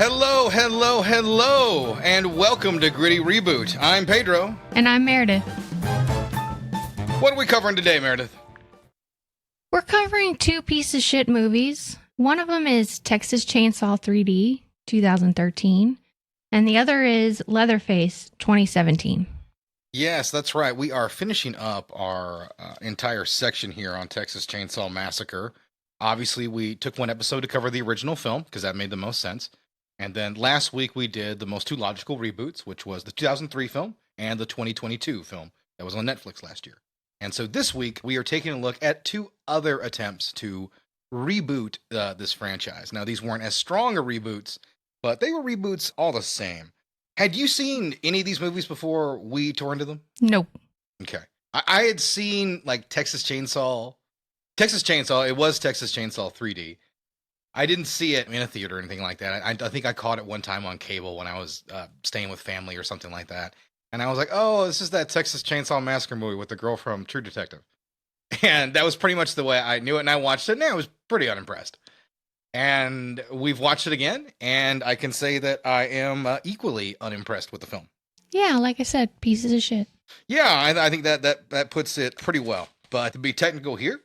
Hello, hello, hello, and welcome to Gritty Reboot. I'm Pedro. And I'm Meredith. What are we covering today, Meredith? We're covering two piece of shit movies. One of them is Texas Chainsaw 3D, 2013, and the other is Leatherface, 2017. Yes, that's right. We are finishing up our entire section here on Texas Chainsaw Massacre. Obviously, we took one episode to cover the original film, because that made the most sense. And then last week we did the most two logical reboots, which was the 2003 film and the 2022 film that was on Netflix last year. And so this week we are taking a look at two other attempts to reboot this franchise. Now, these weren't as strong a reboots, but they were reboots all the same. Had you seen any of these movies before we tore into them? Nope. Okay. I had seen like Texas Chainsaw. It was Texas Chainsaw 3D. I didn't see it in a theater or anything like that. I think I caught it one time on cable when I was staying with family or something like that. And I was like, oh, this is that Texas Chainsaw Massacre movie with the girl from True Detective. And that was pretty much the way I knew it. And I watched it and I was pretty unimpressed. And we've watched it again. And I can say that I am equally unimpressed with the film. Yeah, like I said, pieces of shit. Yeah, I think that puts it pretty well. But to be technical here,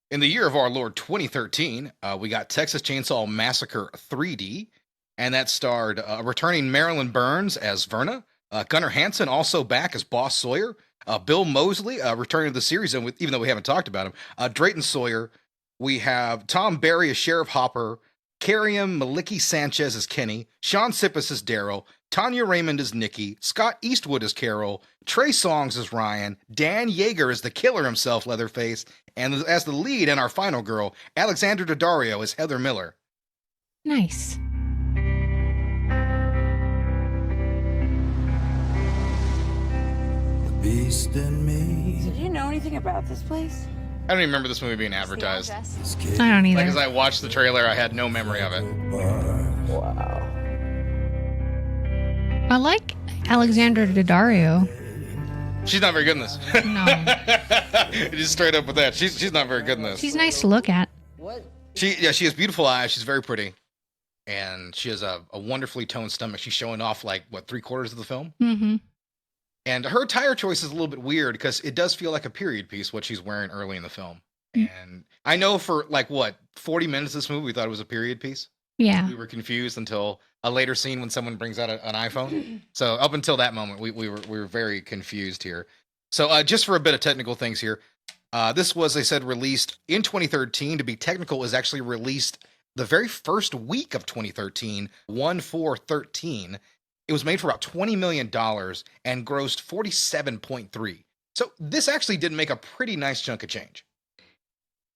in the year of our Lord 2013, we got Texas Chainsaw Massacre 3D, and that starred returning Marilyn Burns as Verna, Gunnar Hansen also back as Boss Sawyer, Bill Moseley returning to the series, and even though we haven't talked about him, Drayton Sawyer. We have Tom Barry as Sheriff Hopper, Karim Maliki Sanchez as Kenny, Sean Sippis as Daryl, Tanya Raymond as Nikki, Scott Eastwood as Carol, Trey Songz as Ryan, Dan Yeager as the killer himself, Leatherface, and as the lead and our final girl, Alexandra Daddario as Heather Miller. Nice. The beast in me. Did you know anything about this place? I don't even remember this movie being advertised. I don't either. Like, as I watched the trailer, I had no memory of it. Wow. I like Alexandra Daddario. She's not very good in this. No. Just straight up with that. She's not very good in this. She's nice to look at. What? She has beautiful eyes. She's very pretty. And she has a wonderfully toned stomach. She's showing off, like, what, 3/4 of the film? Mm-hmm. And her attire choice is a little bit weird because it does feel like a period piece, what she's wearing early in the film. And I know for, 40 minutes of this movie, we thought it was a period piece. Yeah. We were confused until a later scene when someone brings out an iPhone. So up until that moment, we were very confused here. So just for a bit of technical things here, this was, they said, released in 2013. To be technical, is actually released the very first week of 2013, 1/4/13. It was made for about $20 million and grossed 47.3. So this actually did make a pretty nice chunk of change.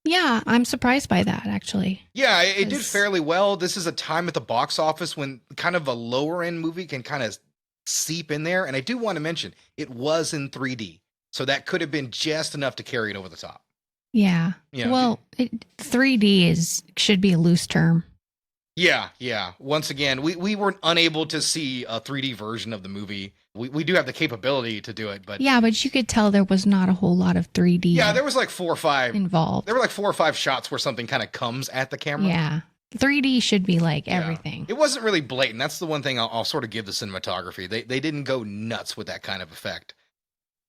Yeah, I'm surprised by that, actually. Yeah, it did fairly well. This is a time at the box office when kind of a lower end movie can kind of seep in there. And I do want to mention, it was in 3D. So that could have been just enough to carry it over the top. Yeah. You know, well, 3D should be a loose term. Yeah. Once again, we weren't unable to see a 3D version of the movie. We do have the capability to do it, but... Yeah, but you could tell there was not a whole lot of 3D. Yeah, there was like 4 or 5... involved. There were like 4 or 5 shots where something kind of comes at the camera. Yeah. 3D should be like everything. It wasn't really blatant. That's the one thing I'll sort of give the cinematography. They didn't go nuts with that kind of effect.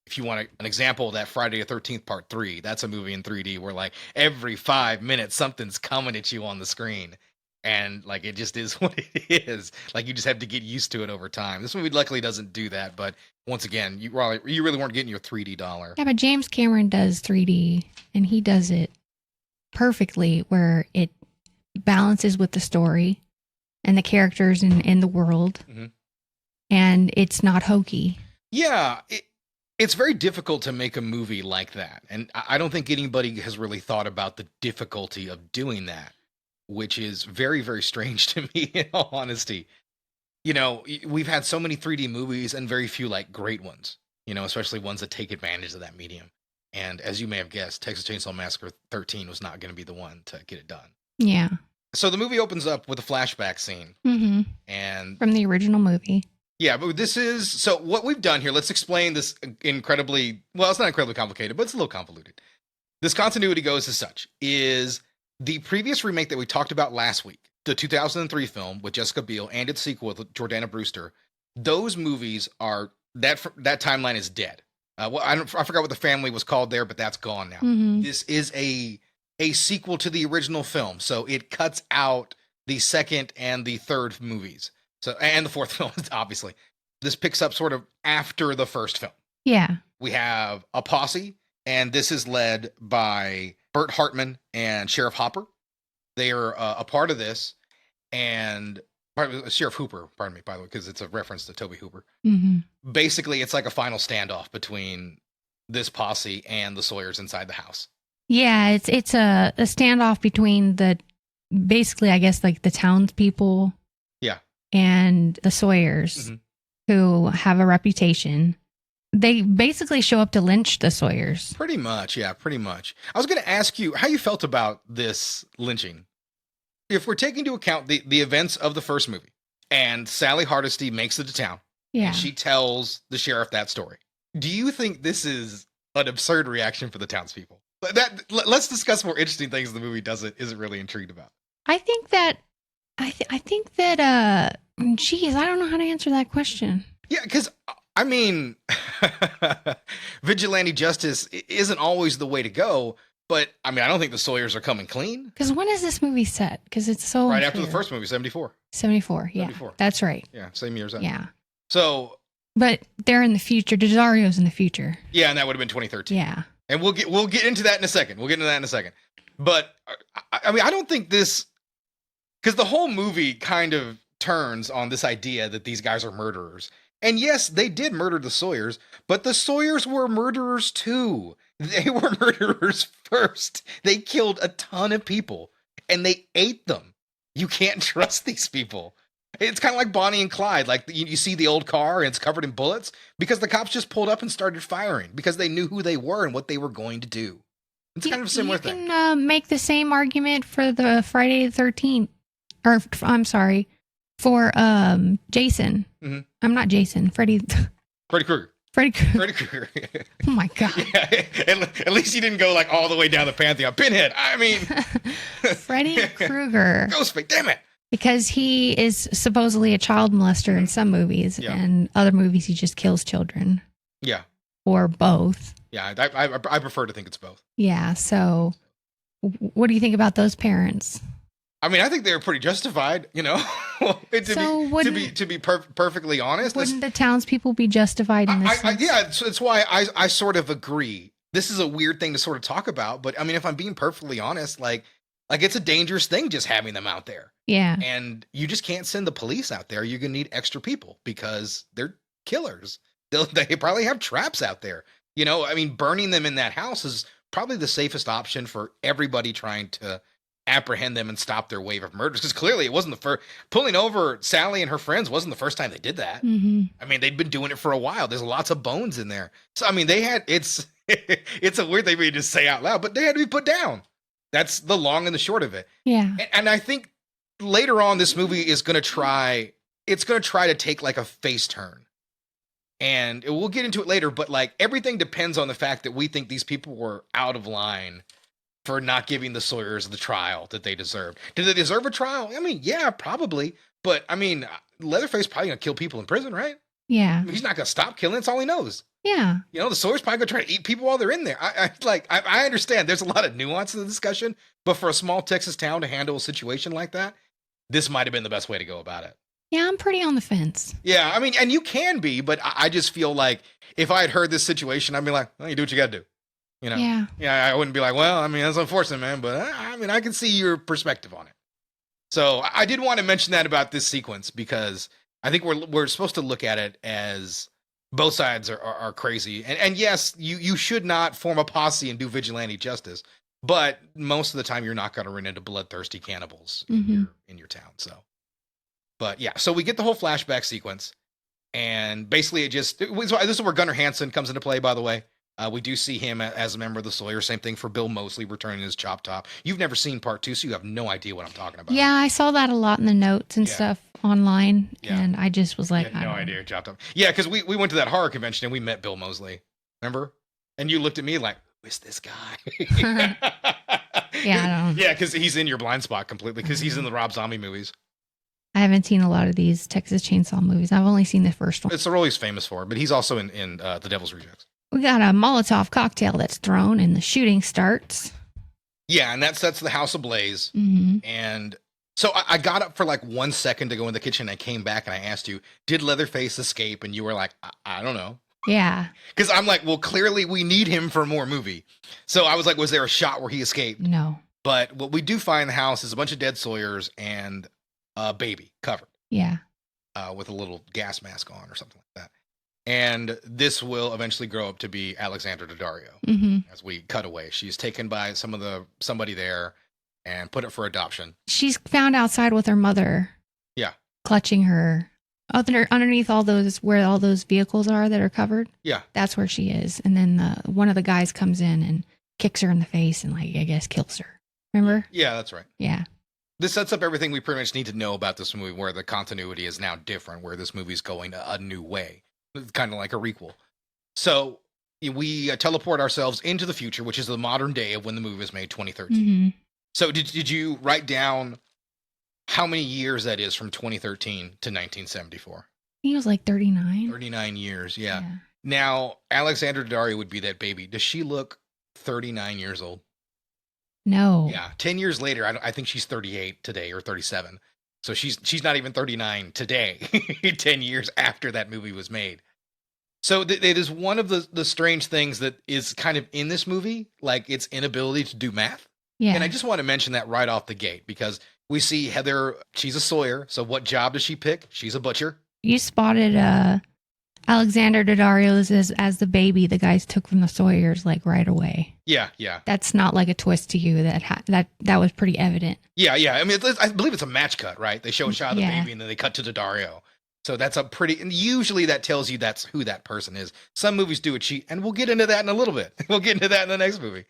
If you want an example of that, Friday the 13th Part 3, that's a movie in 3D where like every 5 minutes something's coming at you on the screen. And like it just is what it is. Like you just have to get used to it over time. This movie luckily doesn't do that, but once again, you really weren't getting your 3D dollar. Yeah, but James Cameron does 3D, and he does it perfectly, where it balances with the story and the characters in the world, and it's not hokey. Yeah, it's very difficult to make a movie like that, and I don't think anybody has really thought about the difficulty of doing that, which is very, very strange to me, in all honesty. You know, we've had so many 3D movies and very few, like, great ones, you know, especially ones that take advantage of that medium. And as you may have guessed, Texas Chainsaw Massacre 13 was not going to be the one to get it done. Yeah. So the movie opens up with a flashback scene. Mm-hmm. And from the original movie. Yeah, but this is... So what we've done here, let's explain this incredibly... Well, it's not incredibly complicated, but it's a little convoluted. This continuity goes as such, is... The previous remake that we talked about last week, the 2003 film with Jessica Biel and its sequel with Jordana Brewster, those movies are that timeline is dead. Well, I forgot what the family was called there, but that's gone now. Mhm. This is a sequel to the original film, so it cuts out the second and the third movies. So and the fourth film, obviously. This picks up sort of after the first film. Yeah. We have a posse, and this is led by Bert Hartman and Sheriff Hopper. They are a part of this, and Sheriff Hooper, pardon me, by the way, because it's a reference to Toby Hooper. Mm-hmm. Basically, it's like a final standoff between this posse and the Sawyers inside the house. Yeah, it's a standoff between basically, I guess, like the townspeople. Yeah. And the Sawyers, who have a reputation. They basically show up to lynch the Sawyers. Pretty much, yeah, pretty much. I was going to ask you how you felt about this lynching. If we're taking into account the events of the first movie, and Sally Hardesty makes it to town, Yeah. and she tells the sheriff that story, do you think this is an absurd reaction for the townspeople? Let's discuss more interesting things the movie isn't really intrigued about. I think that, geez, I don't know how to answer that question. Yeah, because, I mean, vigilante justice isn't always the way to go, but, I mean, I don't think the Sawyers are coming clean. Because when is this movie set? Because it's so right unclear. after the first movie, 74. 74, yeah. 74. That's right. Yeah, same year as that. Yeah. So... But they're in the future. Desario's in the future. Yeah, and that would have been 2013. Yeah. And we'll get into that in a second. But, I mean, I don't think this... Because the whole movie kind of turns on this idea that these guys are murderers. And yes, they did murder the Sawyers, but the Sawyers were murderers too. They were murderers first. They killed a ton of people, and they ate them. You can't trust these people. It's kind of like Bonnie and Clyde. Like, you see the old car, and it's covered in bullets, because the cops just pulled up and started firing, because they knew who they were and what they were going to do. It's kind of a similar thing. You can make the same argument for the Friday the 13th. Or, I'm sorry, for Jason. Mm-hmm. I'm not Jason. Freddy Krueger. Freddy Krueger. Freddy Krueger. Oh, my God. Yeah, at least he didn't go like all the way down the Pantheon. Pinhead, I mean. Freddy Krueger. Ghostface, damn it. Because he is supposedly a child molester in some movies, and other movies he just kills children. Yeah. Or both. Yeah, I prefer to think it's both. Yeah, so what do you think about those parents? I mean, I think they're pretty justified, you know. to be perfectly honest, wouldn't the townspeople be justified in this? Yeah, it's why I sort of agree. This is a weird thing to sort of talk about, but I mean, if I'm being perfectly honest, like it's a dangerous thing just having them out there. Yeah, and you just can't send the police out there. You're gonna need extra people because they're killers. They probably have traps out there. You know, I mean, burning them in that house is probably the safest option for everybody trying to apprehend them and stop their wave of murders, because clearly it wasn't the first. Pulling over Sally and her friends wasn't the first time they did that. Mm-hmm. I mean, they'd been doing it for a while. There's lots of bones in there, so I mean, they had it's a weird thing for you to say out loud, but they had to be put down. That's the long and the short of it. Yeah, and I think later on this movie is going to try to take like a face turn, and we'll get into it later, but like everything depends on the fact that we think these people were out of line for not giving the Sawyers the trial that they deserved. Did they deserve a trial? I mean, yeah, probably. But, I mean, Leatherface probably going to kill people in prison, right? Yeah. I mean, he's not going to stop killing. That's all he knows. Yeah. You know, the Sawyers probably going to try to eat people while they're in there. I understand there's a lot of nuance in the discussion, but for a small Texas town to handle a situation like that, this might have been the best way to go about it. Yeah, I'm pretty on the fence. Yeah, I mean, and you can be, but I just feel like if I had heard this situation, I'd be like, well, you do what you got to do. You know, yeah, I wouldn't be like, well, I mean, that's unfortunate, man, but I mean, I can see your perspective on it. So I did want to mention that about this sequence, because I think we're supposed to look at it as both sides are crazy. And yes, you should not form a posse and do vigilante justice, but most of the time you're not going to run into bloodthirsty cannibals in your town. So, but yeah, so we get the whole flashback sequence, and basically this is where Gunnar Hansen comes into play, by the way. We do see him as a member of the Sawyers. Same thing for Bill Moseley returning his chop top. You've never seen part 2, so you have no idea what I'm talking about. Yeah, I saw that a lot in the notes and stuff online, and I just was like, I had no idea chop top. Yeah, because we went to that horror convention and we met Bill Moseley. Remember? And you looked at me like, who is this guy? Yeah, I don't. Yeah, because he's in your blind spot completely because he's in the Rob Zombie movies. I haven't seen a lot of these Texas Chainsaw movies. I've only seen the first one. It's the role he's famous for, but he's also in The Devil's Rejects. We got a Molotov cocktail that's thrown and the shooting starts. Yeah, and that sets the house ablaze. Mm-hmm. And so I got up for like 1 second to go in the kitchen. I came back and I asked you, did Leatherface escape? And you were like, I don't know. Yeah. Because I'm like, well, clearly we need him for more movie. So I was like, was there a shot where he escaped? No. But what we do find in the house is a bunch of dead Sawyers and a baby covered. Yeah. With a little gas mask on or something like that. And this will eventually grow up to be Alexander Daddario. Mm-hmm. As we cut away, she's taken by somebody there and put it for adoption. She's found outside with her mother. Yeah. Clutching her. Underneath all those, where all those vehicles are that are covered. Yeah. That's where she is. And then one of the guys comes in and kicks her in the face and, like, I guess kills her. Remember? Yeah, that's right. Yeah. This sets up everything we pretty much need to know about this movie, where the continuity is now different, where this movie's going a new way. It's kind of like a requel. So we teleport ourselves into the future, which is the modern day of when the movie was made, 2013. Mm-hmm. So did you write down how many years that is from 2013 to 1974? He was like 39. 39 years, yeah. Now, Alexander Daddario would be that baby. Does she look 39 years old? No. Yeah, 10 years later, I think she's 38 today or 37. So she's not even 39 today, 10 years after that movie was made. So it is one of the strange things that is kind of in this movie, like its inability to do math. Yeah. And I just want to mention that right off the gate, because we see Heather, she's a Sawyer. So what job does she pick? She's a butcher. You spotted Alexander Daddario as the baby the guys took from the Sawyers, like, right away. Yeah, yeah. That's not like a twist to you. That was pretty evident. Yeah, yeah. I mean, I believe it's a match cut, right? They show a shot of the Yeah. baby and then they cut to Daddario. So that's a pretty, and usually that tells you that's who that person is. Some movies do a cheat, and we'll get into that in a little bit. We'll get into that in the next movie.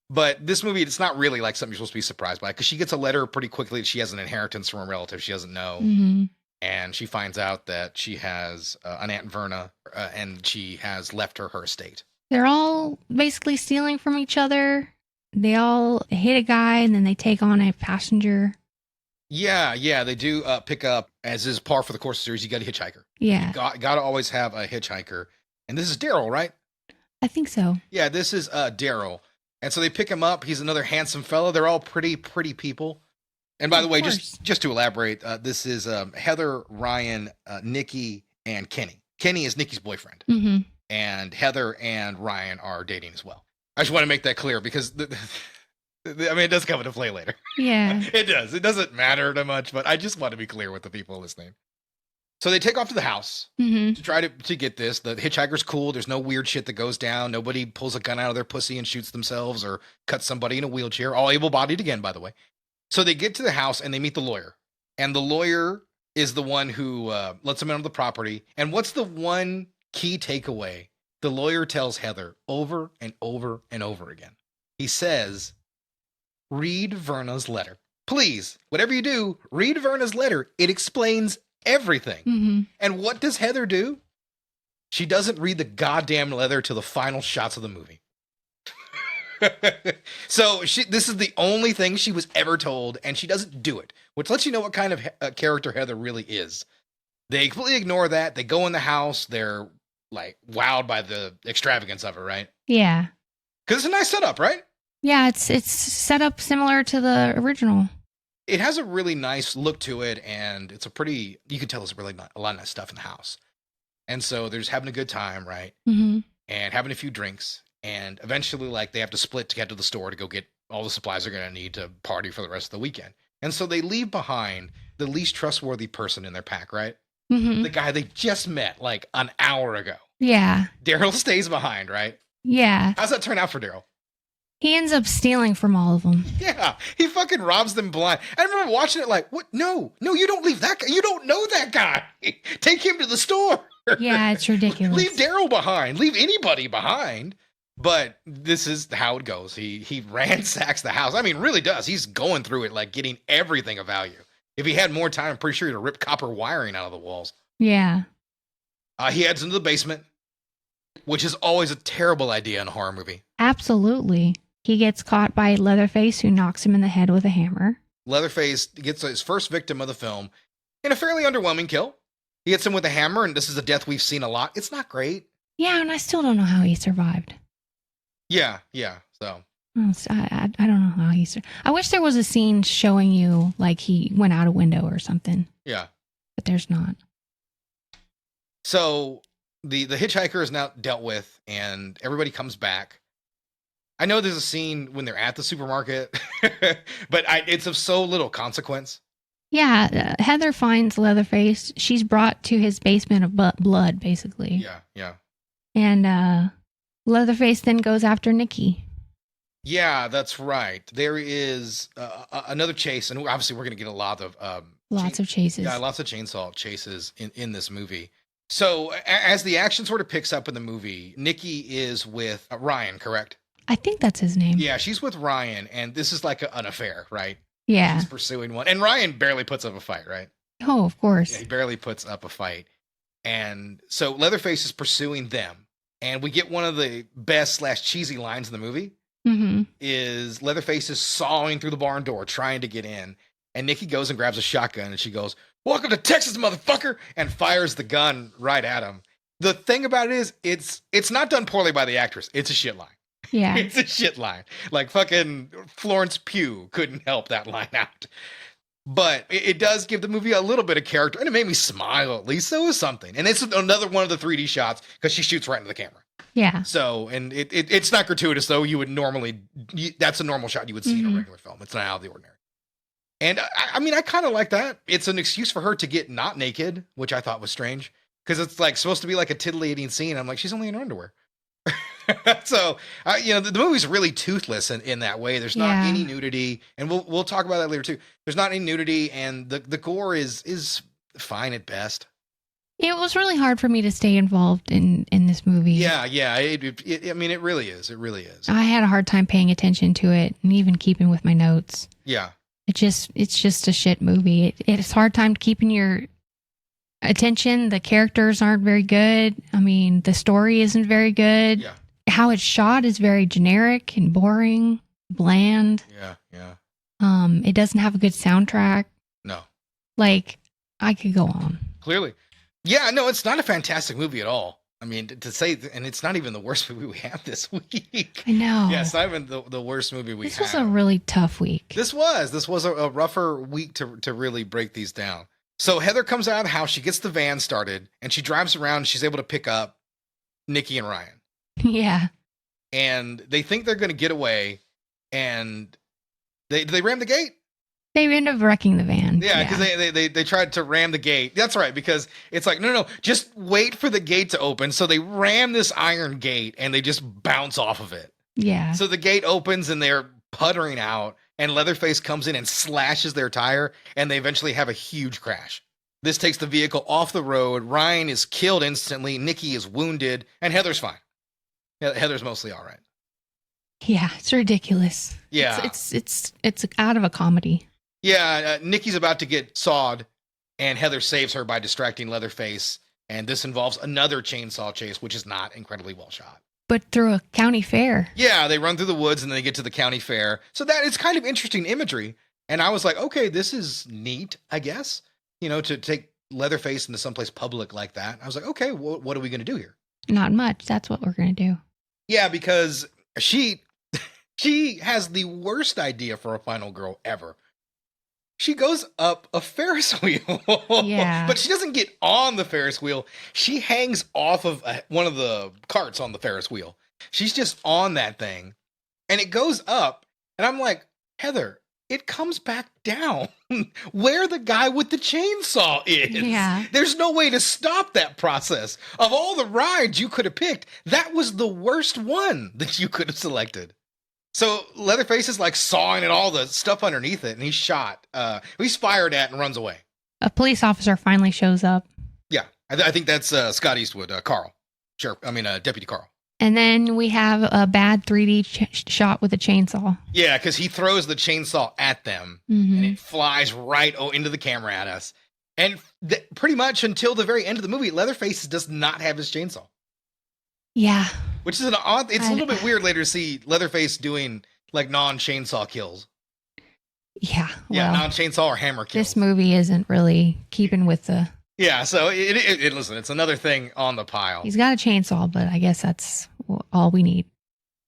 But this movie, it's not really like something you're supposed to be surprised by, because she gets a letter pretty quickly that she has an inheritance from a relative she doesn't know. Mm-hmm. And she finds out that she has an Aunt Verna, and she has left her estate. They're all basically stealing from each other. They all hit a guy and then they take on a passenger. Yeah, they do pick up, as is par for the course of the series, you got a hitchhiker. Yeah. Got to always have a hitchhiker. And this is Daryl, right? I think so. Yeah, this is Daryl. And so they pick him up. He's another handsome fella. They're all pretty people. And by the way, just to elaborate, this is Heather, Ryan, Nikki, and Kenny. Kenny is Nikki's boyfriend. Mm-hmm. And Heather and Ryan are dating as well. I just want to make that clear, because it does come into play later. Yeah. It does. It doesn't matter that much, but I just want to be clear with the people listening. So they take off to the house Mm-hmm. to try to get this. The hitchhiker's cool. There's no weird shit that goes down. Nobody pulls a gun out of their pussy and shoots themselves or cuts somebody in a wheelchair. All able-bodied again, by the way. So they get to the house and they meet the lawyer. And the lawyer is the one who lets them in on the property. And what's the one key takeaway? The lawyer tells Heather over and over and over again. He says, read Verna's letter. Please, whatever you do, read Verna's letter. It explains everything. Mm-hmm. And what does Heather do? She doesn't read the goddamn letter till the final shots of the movie. So this is the only thing she was ever told, and she doesn't do it, which lets you know what kind of character Heather really is. They completely ignore that. They go in the house. They're like wowed by the extravagance of it, right? Yeah. Because it's a nice setup, right? Yeah, it's set up similar to the original. It has a really nice look to it, and it's you can tell there's really a lot of nice stuff in the house. And so they're just having a good time, right? Mm-hmm. And having a few drinks. And eventually, like, they have to split to get to the store to go get all the supplies they're going to need to party for the rest of the weekend. And so they leave behind the least trustworthy person in their pack, right? Mm-hmm. The guy they just met like an hour ago. Yeah. Daryl stays behind, right? Yeah. How's that turn out for Daryl? He ends up stealing from all of them. Yeah, he fucking robs them blind. I remember watching it like, what? No, you don't leave that guy. You don't know that guy. Take him to the store. Yeah, it's ridiculous. Leave Daryl behind. Leave anybody behind. But this is how it goes. He ransacks the house. I mean, really does. He's going through it, like getting everything of value. If he had more time, I'm pretty sure he'd have ripped copper wiring out of the walls. Yeah. He heads into the basement, which is always a terrible idea in a horror movie. Absolutely. He gets caught by Leatherface, who knocks him in the head with a hammer. Leatherface gets his first victim of the film in a fairly underwhelming kill. He hits him with a hammer, and this is a death we've seen a lot. It's not great. Yeah, and I still don't know how he survived. Yeah. So I don't know how he survived. I wish there was a scene showing you like he went out a window or something. yeah. But there's not. So the hitchhiker is now dealt with, and everybody comes back. I know there's a scene when they're at the supermarket, but it's of so little consequence. Yeah, Heather finds Leatherface. She's brought to his basement of blood, basically. Yeah. And Leatherface then goes after Nikki. Yeah, that's right. There is another chase, and obviously we're going to get a lot of Lots of chases. Yeah, lots of chainsaw chases in this movie. So as the action sort of picks up in the movie, Nikki is with Ryan, correct? I think that's his name. Yeah, she's with Ryan, and this is like an affair, right? Yeah. She's pursuing one. And Ryan barely puts up a fight, right? Oh, of course. Yeah, he barely puts up a fight. And so Leatherface is pursuing them. And we get one of the best / cheesy lines in the movie. Mm-hmm. Is Leatherface is sawing through the barn door trying to get in. And Nikki goes and grabs a shotgun, and she goes, "Welcome to Texas, motherfucker!" and fires the gun right at him. The thing about it is, it's not done poorly by the actress. It's a shit line. Yeah. It's a shit line. Like fucking Florence Pugh couldn't help that line out. But it does give the movie a little bit of character, and it made me smile at least. So it was something. And it's another one of the 3D shots because she shoots right into the camera. Yeah. So, and it's not gratuitous, though. You would normally, that's a normal shot you would see in a regular film. It's not out of the ordinary. And I mean, I kind of like that. It's an excuse for her to get not naked, which I thought was strange because it's like supposed to be like a titillating scene. I'm like, she's only in her underwear. So, the movie's really toothless in that way. There's not any nudity, and we'll talk about that later too. There's not any nudity, and the gore is fine at best. It was really hard for me to stay involved in this movie. Yeah. I mean, it really is. It really is. I had a hard time paying attention to it and even keeping with my notes. Yeah. It's just a shit movie. It's hard time keeping your attention. The characters aren't very good. I mean, the story isn't very good. Yeah. How it's shot is very generic and boring, bland. Yeah. It doesn't have a good soundtrack. No. Like, I could go on. Clearly. Yeah, no, it's not a fantastic movie at all. I mean, to say, and it's not even the worst movie we have this week. I know. Yeah, it's not even the worst movie we have. This was a really tough week. This was a rougher week to really break these down. So Heather comes out of the house, she gets the van started, and she drives around, and she's able to pick up Nikki and Ryan. Yeah. And they think they're going to get away, and they ram the gate? They end up wrecking the van. Yeah, because they tried to ram the gate. That's right, because it's like, no, just wait for the gate to open. So they ram this iron gate, and they just bounce off of it. Yeah. So the gate opens, and they're puttering out, and Leatherface comes in and slashes their tire, and they eventually have a huge crash. This takes the vehicle off the road. Ryan is killed instantly. Nikki is wounded, and Heather's fine. Heather's mostly all right. Yeah, it's ridiculous. Yeah. It's out of a comedy. Yeah, Nikki's about to get sawed, and Heather saves her by distracting Leatherface, and this involves another chainsaw chase, which is not incredibly well shot. But through a county fair. Yeah, they run through the woods, and then they get to the county fair. So that it's kind of interesting imagery, and I was like, okay, this is neat, I guess, to take Leatherface into someplace public like that. I was like, okay, what are we going to do here? Not much. That's what we're going to do. Yeah, because she has the worst idea for a final girl ever. She goes up a Ferris wheel. Yeah. But she doesn't get on the Ferris wheel. She hangs off of one of the carts on the Ferris wheel. She's just on that thing. And it goes up. And I'm like, Heather, it comes back down where the guy with the chainsaw is. Yeah. There's no way to stop that process. Of all the rides you could have picked, that was the worst one that you could have selected. So Leatherface is like sawing at all the stuff underneath it, and he's shot. He's fired at and runs away. A police officer finally shows up. Yeah, I think that's Scott Eastwood, Carl. Deputy Carl. And then we have a bad 3D shot with a chainsaw. Yeah, because he throws the chainsaw at them, and it flies right into the camera at us. And pretty much until the very end of the movie, Leatherface does not have his chainsaw. Yeah. Which is it's a little bit weird later to see Leatherface doing like non-chainsaw kills. Yeah. Yeah, Well, non-chainsaw or hammer kills. this movie isn't really keeping with the. Yeah, so listen, it's another thing on the pile. He's got a chainsaw, but I guess that's all we need.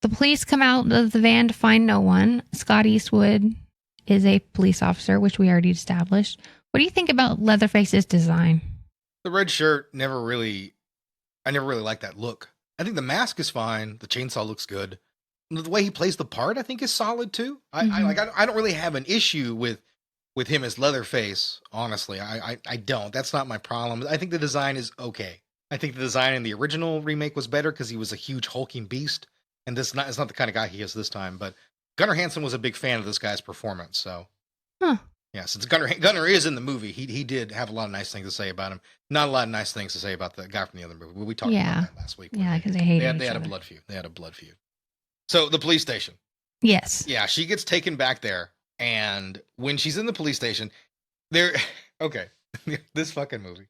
The police come out of the van to find no one. Scott Eastwood is a police officer, which we already established. What do you think about Leatherface's design? The red shirt I never really liked that look. I think the mask is fine. The chainsaw looks good. The way he plays the part, I think, is solid too. I don't really have an issue with him as Leatherface. Honestly, I don't. That's not my problem. I think the design is okay. I think the design in the original remake was better because he was a huge hulking beast, and it's not the kind of guy he is this time. But Gunnar Hansen was a big fan of this guy's performance, so. Huh. Yeah, since Gunnar is in the movie, he did have a lot of nice things to say about him. Not a lot of nice things to say about the guy from the other movie. We talked about that last week. Yeah, because they hated they had a blood feud. They had a blood feud. So the police station. Yes. Yeah, she gets taken back there, and when she's in the police station, okay, this fucking movie.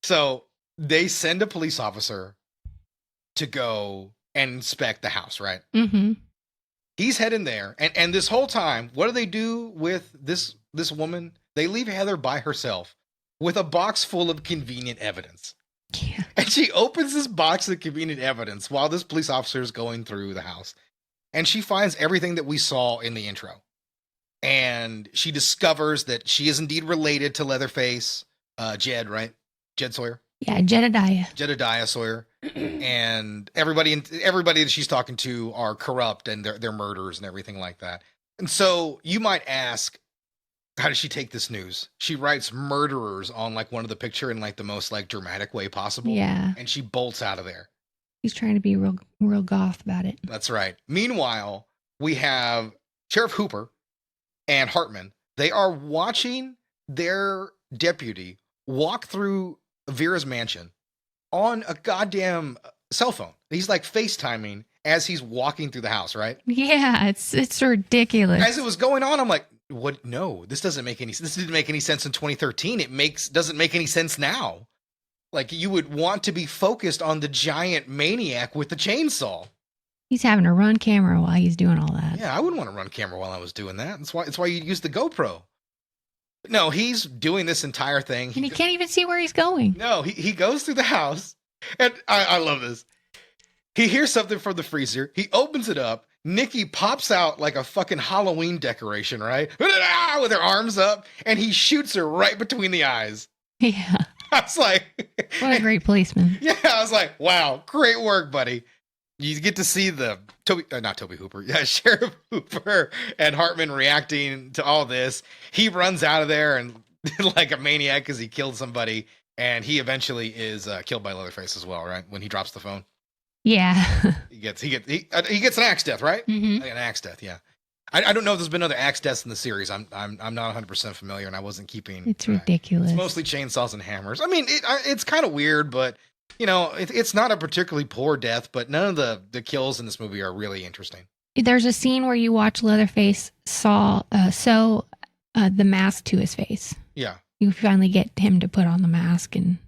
So they send a police officer to go and inspect the house, right? Mm-hmm. He's heading there, and this whole time, what do they do with this woman? They leave Heather by herself with a box full of convenient evidence. Yeah. And she opens this box of convenient evidence while this police officer is going through the house. And she finds everything that we saw in the intro. And she discovers that she is indeed related to Leatherface, Jed, right? Jed Sawyer? Yeah, Jedediah Sawyer. And everybody that she's talking to are corrupt and they're murderers and everything like that. And so you might ask, how does she take this news? She writes murderers on like one of the picture in like the most like dramatic way possible. Yeah. And she bolts out of there. He's trying to be real goth about it. That's right. Meanwhile, we have Sheriff Hooper and Hartman. They are watching their deputy walk through Vera's mansion on a goddamn cell phone. He's like FaceTiming as he's walking through the house, right? Yeah, it's ridiculous. As it was going on, I'm like, what? No, this didn't make any sense in 2013. Doesn't make any sense now. Like, you would want to be focused on the giant maniac with the chainsaw. He's having to run camera while he's doing all that. Yeah, I wouldn't want to run camera while I was doing that. That's why you use the GoPro. No, he's doing this entire thing. And he can't even see where he's going. No, he goes through the house, and I love this. He hears something from the freezer. He opens it up. Nikki pops out like a fucking Halloween decoration, right? With her arms up, and he shoots her right between the eyes. Yeah. I was like, what a great policeman. Yeah, I was like, wow, great work, buddy. You get to see not Toby Hooper, yeah, Sheriff Hooper and Hartman reacting to all this. He runs out of there and like a maniac because he killed somebody, and he eventually is killed by Leatherface as well, right? When he drops the phone. Yeah. he gets an axe death, right? Mm-hmm. An axe death, yeah. I don't know if there's been other axe deaths in the series. I'm not 100% familiar, and I wasn't keeping. It's ridiculous. It's mostly chainsaws and hammers. I mean, it's kind of weird, but you know, it's not a particularly poor death. But none of the kills in this movie are really interesting. There's a scene where you watch Leatherface sew the mask to his face. Yeah. You finally get him to put on the mask and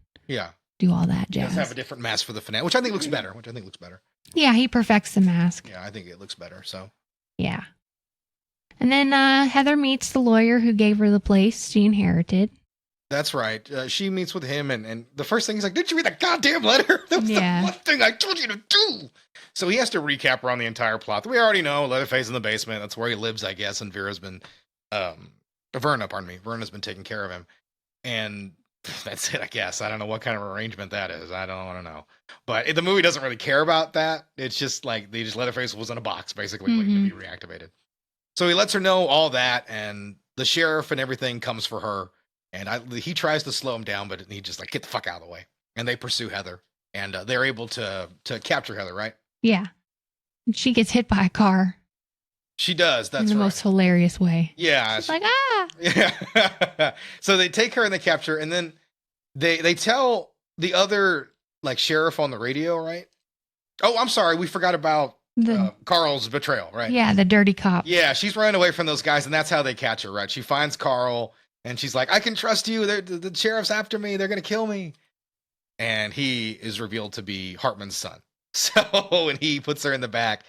do all that jazz. He does have a different mask for the finale, which I think looks better. Yeah, he perfects the mask. Yeah, I think it looks better. So. Yeah. And then Heather meets the lawyer who gave her the place she inherited. That's right. She meets with him, and the first thing he's like, "Didn't you read the goddamn letter? That was the one thing I told you to do." So he has to recap her on the entire plot. We already know Leatherface in the basement. That's where he lives, I guess. And Verna's been taking care of him, and that's it, I guess. I don't know what kind of arrangement that is. I don't want to know. But the movie doesn't really care about that. It's just like Leatherface was in a box, basically, waiting to be reactivated. So he lets her know all that, and the sheriff and everything comes for her. And he tries to slow him down, but he just like, get the fuck out of the way. And they pursue Heather, and they're able to capture Heather, right? Yeah. And she gets hit by a car. She does. That's in the most hilarious way. Yeah. She's like, ah. Yeah. So they take her and they capture her, and then they tell the other like sheriff on the radio, right? Oh, I'm sorry. We forgot about Carl's betrayal, right? Yeah, the dirty cop. Yeah, she's running away from those guys, and that's how they catch her, right? She finds Carl, and she's like, I can trust you. The sheriff's after me. They're going to kill me. And he is revealed to be Hartman's son. So when he puts her in the back,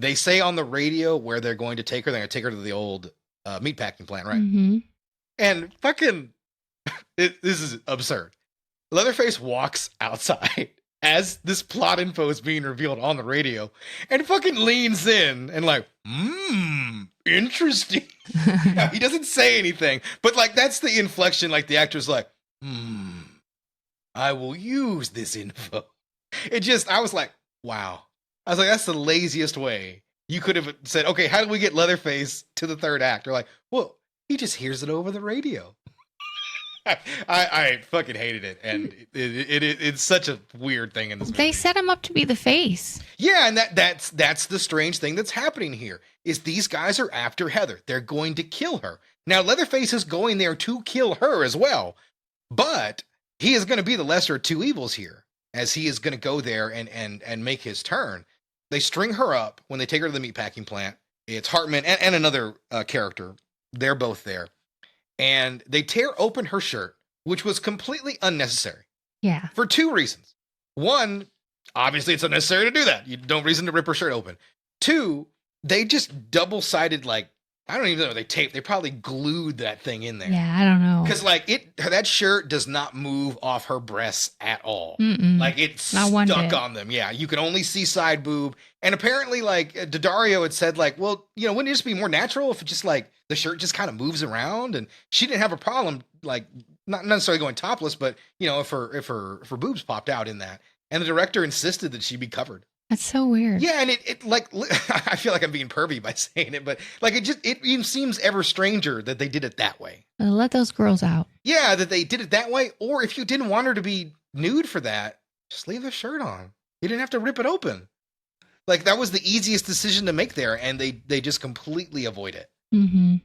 They say on the radio where they're going to take her. They're going to take her to the old meatpacking plant, right? Mm-hmm. And fucking, this is absurd. Leatherface walks outside as this plot info is being revealed on the radio and fucking leans in and like, interesting. He doesn't say anything, but like that's the inflection. Like the actor's like, I will use this info. I was like, wow. I was like, that's the laziest way. You could have said, okay, how do we get Leatherface to the third act? Or like, well, he just hears it over the radio. I fucking hated it, and it's such a weird thing in this movie. They set him up to be the face. Yeah, and that's the strange thing that's happening here is these guys are after Heather. They're going to kill her. Now Leatherface is going there to kill her as well, but he is going to be the lesser of two evils here, as he is going to go there and make his turn. They string her up when they take her to the meatpacking plant. It's Hartman and another character. They're both there. And they tear open her shirt, which was completely unnecessary. Yeah. For two reasons. One, obviously it's unnecessary to do that. You don't reason to rip her shirt open. Two, they just double-sided, like, I don't even know, they probably glued that thing in there. Yeah, I don't know. Because, like, that shirt does not move off her breasts at all. Mm-mm. Like, it's Not one stuck bit. on them. Yeah, you can only see side boob. And apparently, like, Daddario had said, like, well, wouldn't it just be more natural if it just, like, the shirt just kind of moves around? And she didn't have a problem, like, not necessarily going topless, but, if her boobs popped out in that. And the director insisted that she be covered. That's so weird. Yeah, and it like, I feel like I'm being pervy by saying it, but like it even seems ever stranger that they did it that way. Let those girls out. Yeah, that they did it that way. Or if you didn't want her to be nude for that, just leave the shirt on. You didn't have to rip it open. Like that was the easiest decision to make there, and they just completely avoid it. Mm-hmm.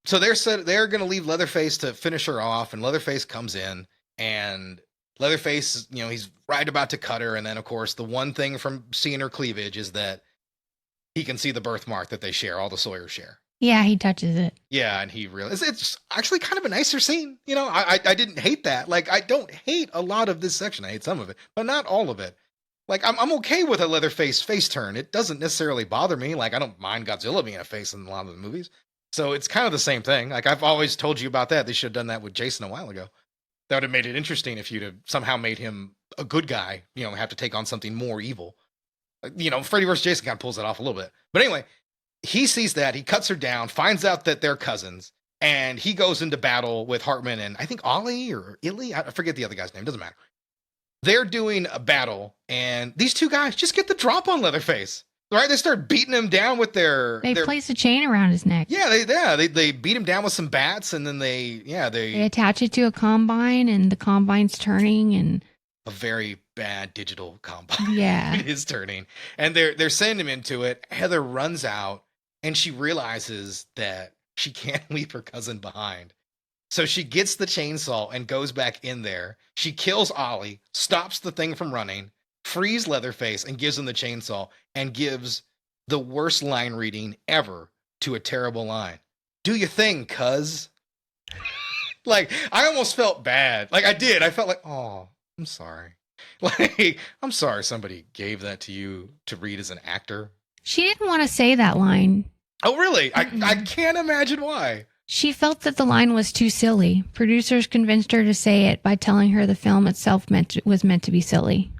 So they're going to leave Leatherface to finish her off, and Leatherface comes in, and Leatherface, he's right about to cut her. And then, of course, the one thing from seeing her cleavage is that he can see the birthmark that they share, all the Sawyers share. Yeah, he touches it. Yeah, and he realizes it's actually kind of a nicer scene. I didn't hate that. Like, I don't hate a lot of this section. I hate some of it, but not all of it. Like, I'm okay with a Leatherface face turn. It doesn't necessarily bother me. Like, I don't mind Godzilla being a face in a lot of the movies. So it's kind of the same thing. Like, I've always told you about that. They should have done that with Jason a while ago. That would have made it interesting if you'd have somehow made him a good guy, have to take on something more evil. Freddy vs. Jason kind of pulls it off a little bit. But anyway, he sees that, he cuts her down, finds out that they're cousins, and he goes into battle with Hartman and I think Ollie or Illy, I forget the other guy's name, doesn't matter. They're doing a battle, and these two guys just get the drop on Leatherface. Right? They start beating him down with their... They place a chain around his neck. Yeah, they beat him down with some bats, and then they attach it to a combine, and the combine's turning, and... A very bad digital combine. Yeah. It is turning. And they're sending him into it. Heather runs out, and she realizes that she can't leave her cousin behind. So she gets the chainsaw and goes back in there. She kills Ollie, stops the thing from running, frees Leatherface, and gives him the chainsaw, and gives the worst line reading ever to a terrible line. Do your thing, cuz. Like, I almost felt bad. Like, I did. I felt like, oh, I'm sorry. Like, I'm sorry somebody gave that to you to read as an actor. She didn't want to say that line. Oh, really? I can't imagine why. She felt that the line was too silly. Producers convinced her to say it by telling her the film itself was meant to be silly.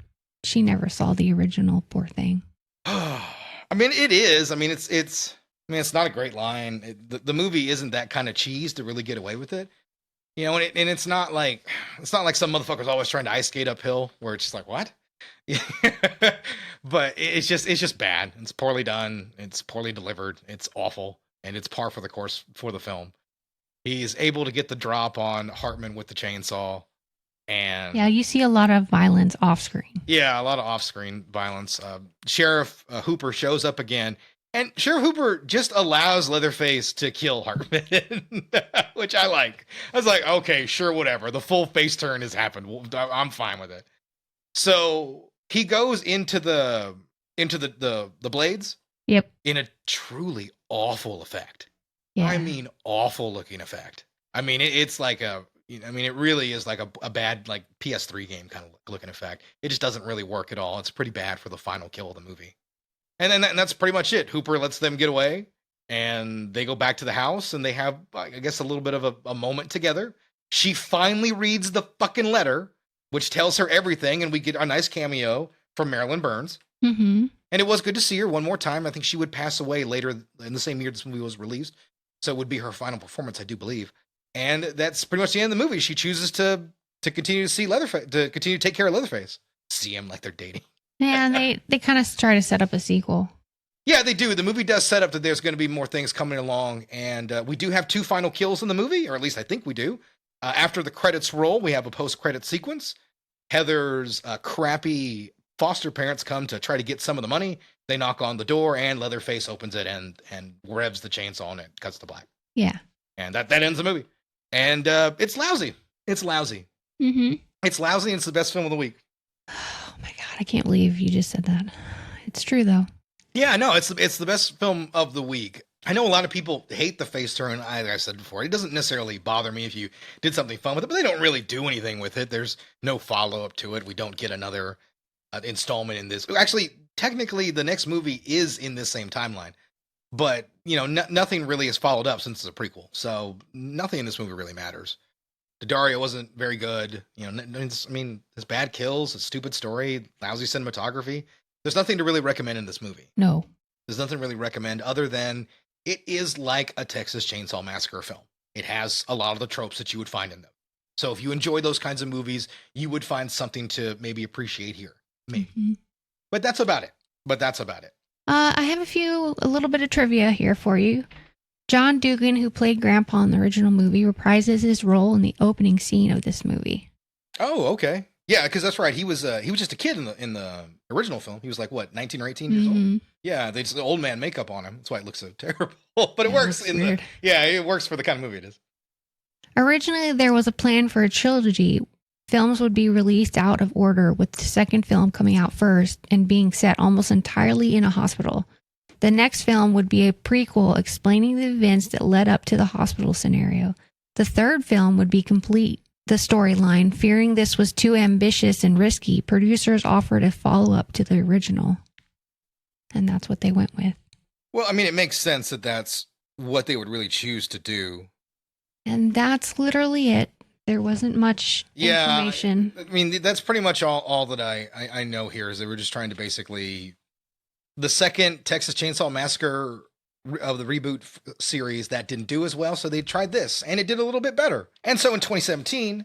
She never saw the original, poor thing. I mean, it is. I mean, it's not a great line. The movie isn't that kind of cheese to really get away with it. And it's not like some motherfucker's always trying to ice skate uphill where it's just like, what? But it's just bad. It's poorly done. It's poorly delivered. It's awful. And it's par for the course for the film. He's able to get the drop on Hartman with the chainsaw. And yeah, you see a lot of violence off screen. Yeah, a lot of off-screen violence. Sheriff Hooper shows up again, and Sheriff Hooper just allows Leatherface to kill Hartman, which I like. I was like, okay, sure, whatever. The full face turn has happened. I'm fine with it. So he goes into the blades. Yep. In a truly awful effect. Yeah. I mean, awful looking effect. I mean, it's like it really is like a bad like PS3 game kind of looking effect. It just doesn't really work at all. It's pretty bad for the final kill of the movie. And then that's pretty much it. Hooper lets them get away, and they go back to the house, and they have, I guess, a little bit of a moment together. She finally reads the fucking letter, which tells her everything, and we get a nice cameo from Marilyn Burns. Mm-hmm. And it was good to see her one more time. I think she would pass away later in the same year this movie was released, so it would be her final performance, I do believe. And that's pretty much the end of the movie. She chooses to continue to see Leatherface, to continue to take care of Leatherface. See him like they're dating. Yeah, they kind of try to set up a sequel. Yeah, they do. The movie does set up that there's going to be more things coming along, and we do have 2 final kills in the movie, or at least I think we do. After the credits roll, we have a post-credit sequence. Heather's crappy foster parents come to try to get some of the money. They knock on the door, and Leatherface opens it and revs the chainsaw, and it cuts to black. Yeah. And that ends the movie. And it's lousy. It's lousy. Mm-hmm. It's lousy, and it's the best film of the week. Oh my God, I can't believe you just said that. It's true though. Yeah, no, it's the best film of the week. I know a lot of people hate the face turn. Like I said before, it doesn't necessarily bother me if you did something fun with it, but they don't really do anything with it. There's no follow-up to it. We don't get another installment in this. Actually, technically, the next movie is in this same timeline, but nothing really is followed up since it's a prequel. So nothing in this movie really matters. Dario wasn't very good. His bad kills, a stupid story, lousy cinematography. There's nothing to really recommend in this movie. No. There's nothing to really recommend other than it is like a Texas Chainsaw Massacre film. It has a lot of the tropes that you would find in them. So if you enjoy those kinds of movies, you would find something to maybe appreciate here. Maybe. Mm-hmm. But that's about it. I have a little bit of trivia here for you. John Dugan, who played Grandpa in the original movie, reprises his role in the opening scene of this movie. Oh, okay. Yeah, because that's right. He was just a kid in the original film. He was like, what, 19 or 18 years old? Yeah, they just the old man makeup on him. That's why it looks so terrible. But it works it works for the kind of movie it is. Originally, there was a plan for a trilogy. Films would be released out of order, with the second film coming out first and being set almost entirely in a hospital. The next film would be a prequel explaining the events that led up to the hospital scenario. The third film would be complete the storyline. Fearing this was too ambitious and risky, producers offered a follow-up to the original. And that's what they went with. Well, I mean, it makes sense that that's what they would really choose to do. And that's literally it. There wasn't much information. I mean, that's pretty much all that I know here is they were just trying to basically... The second Texas Chainsaw Massacre of the reboot series, that didn't do as well, so they tried this, and it did a little bit better. And so in 2017,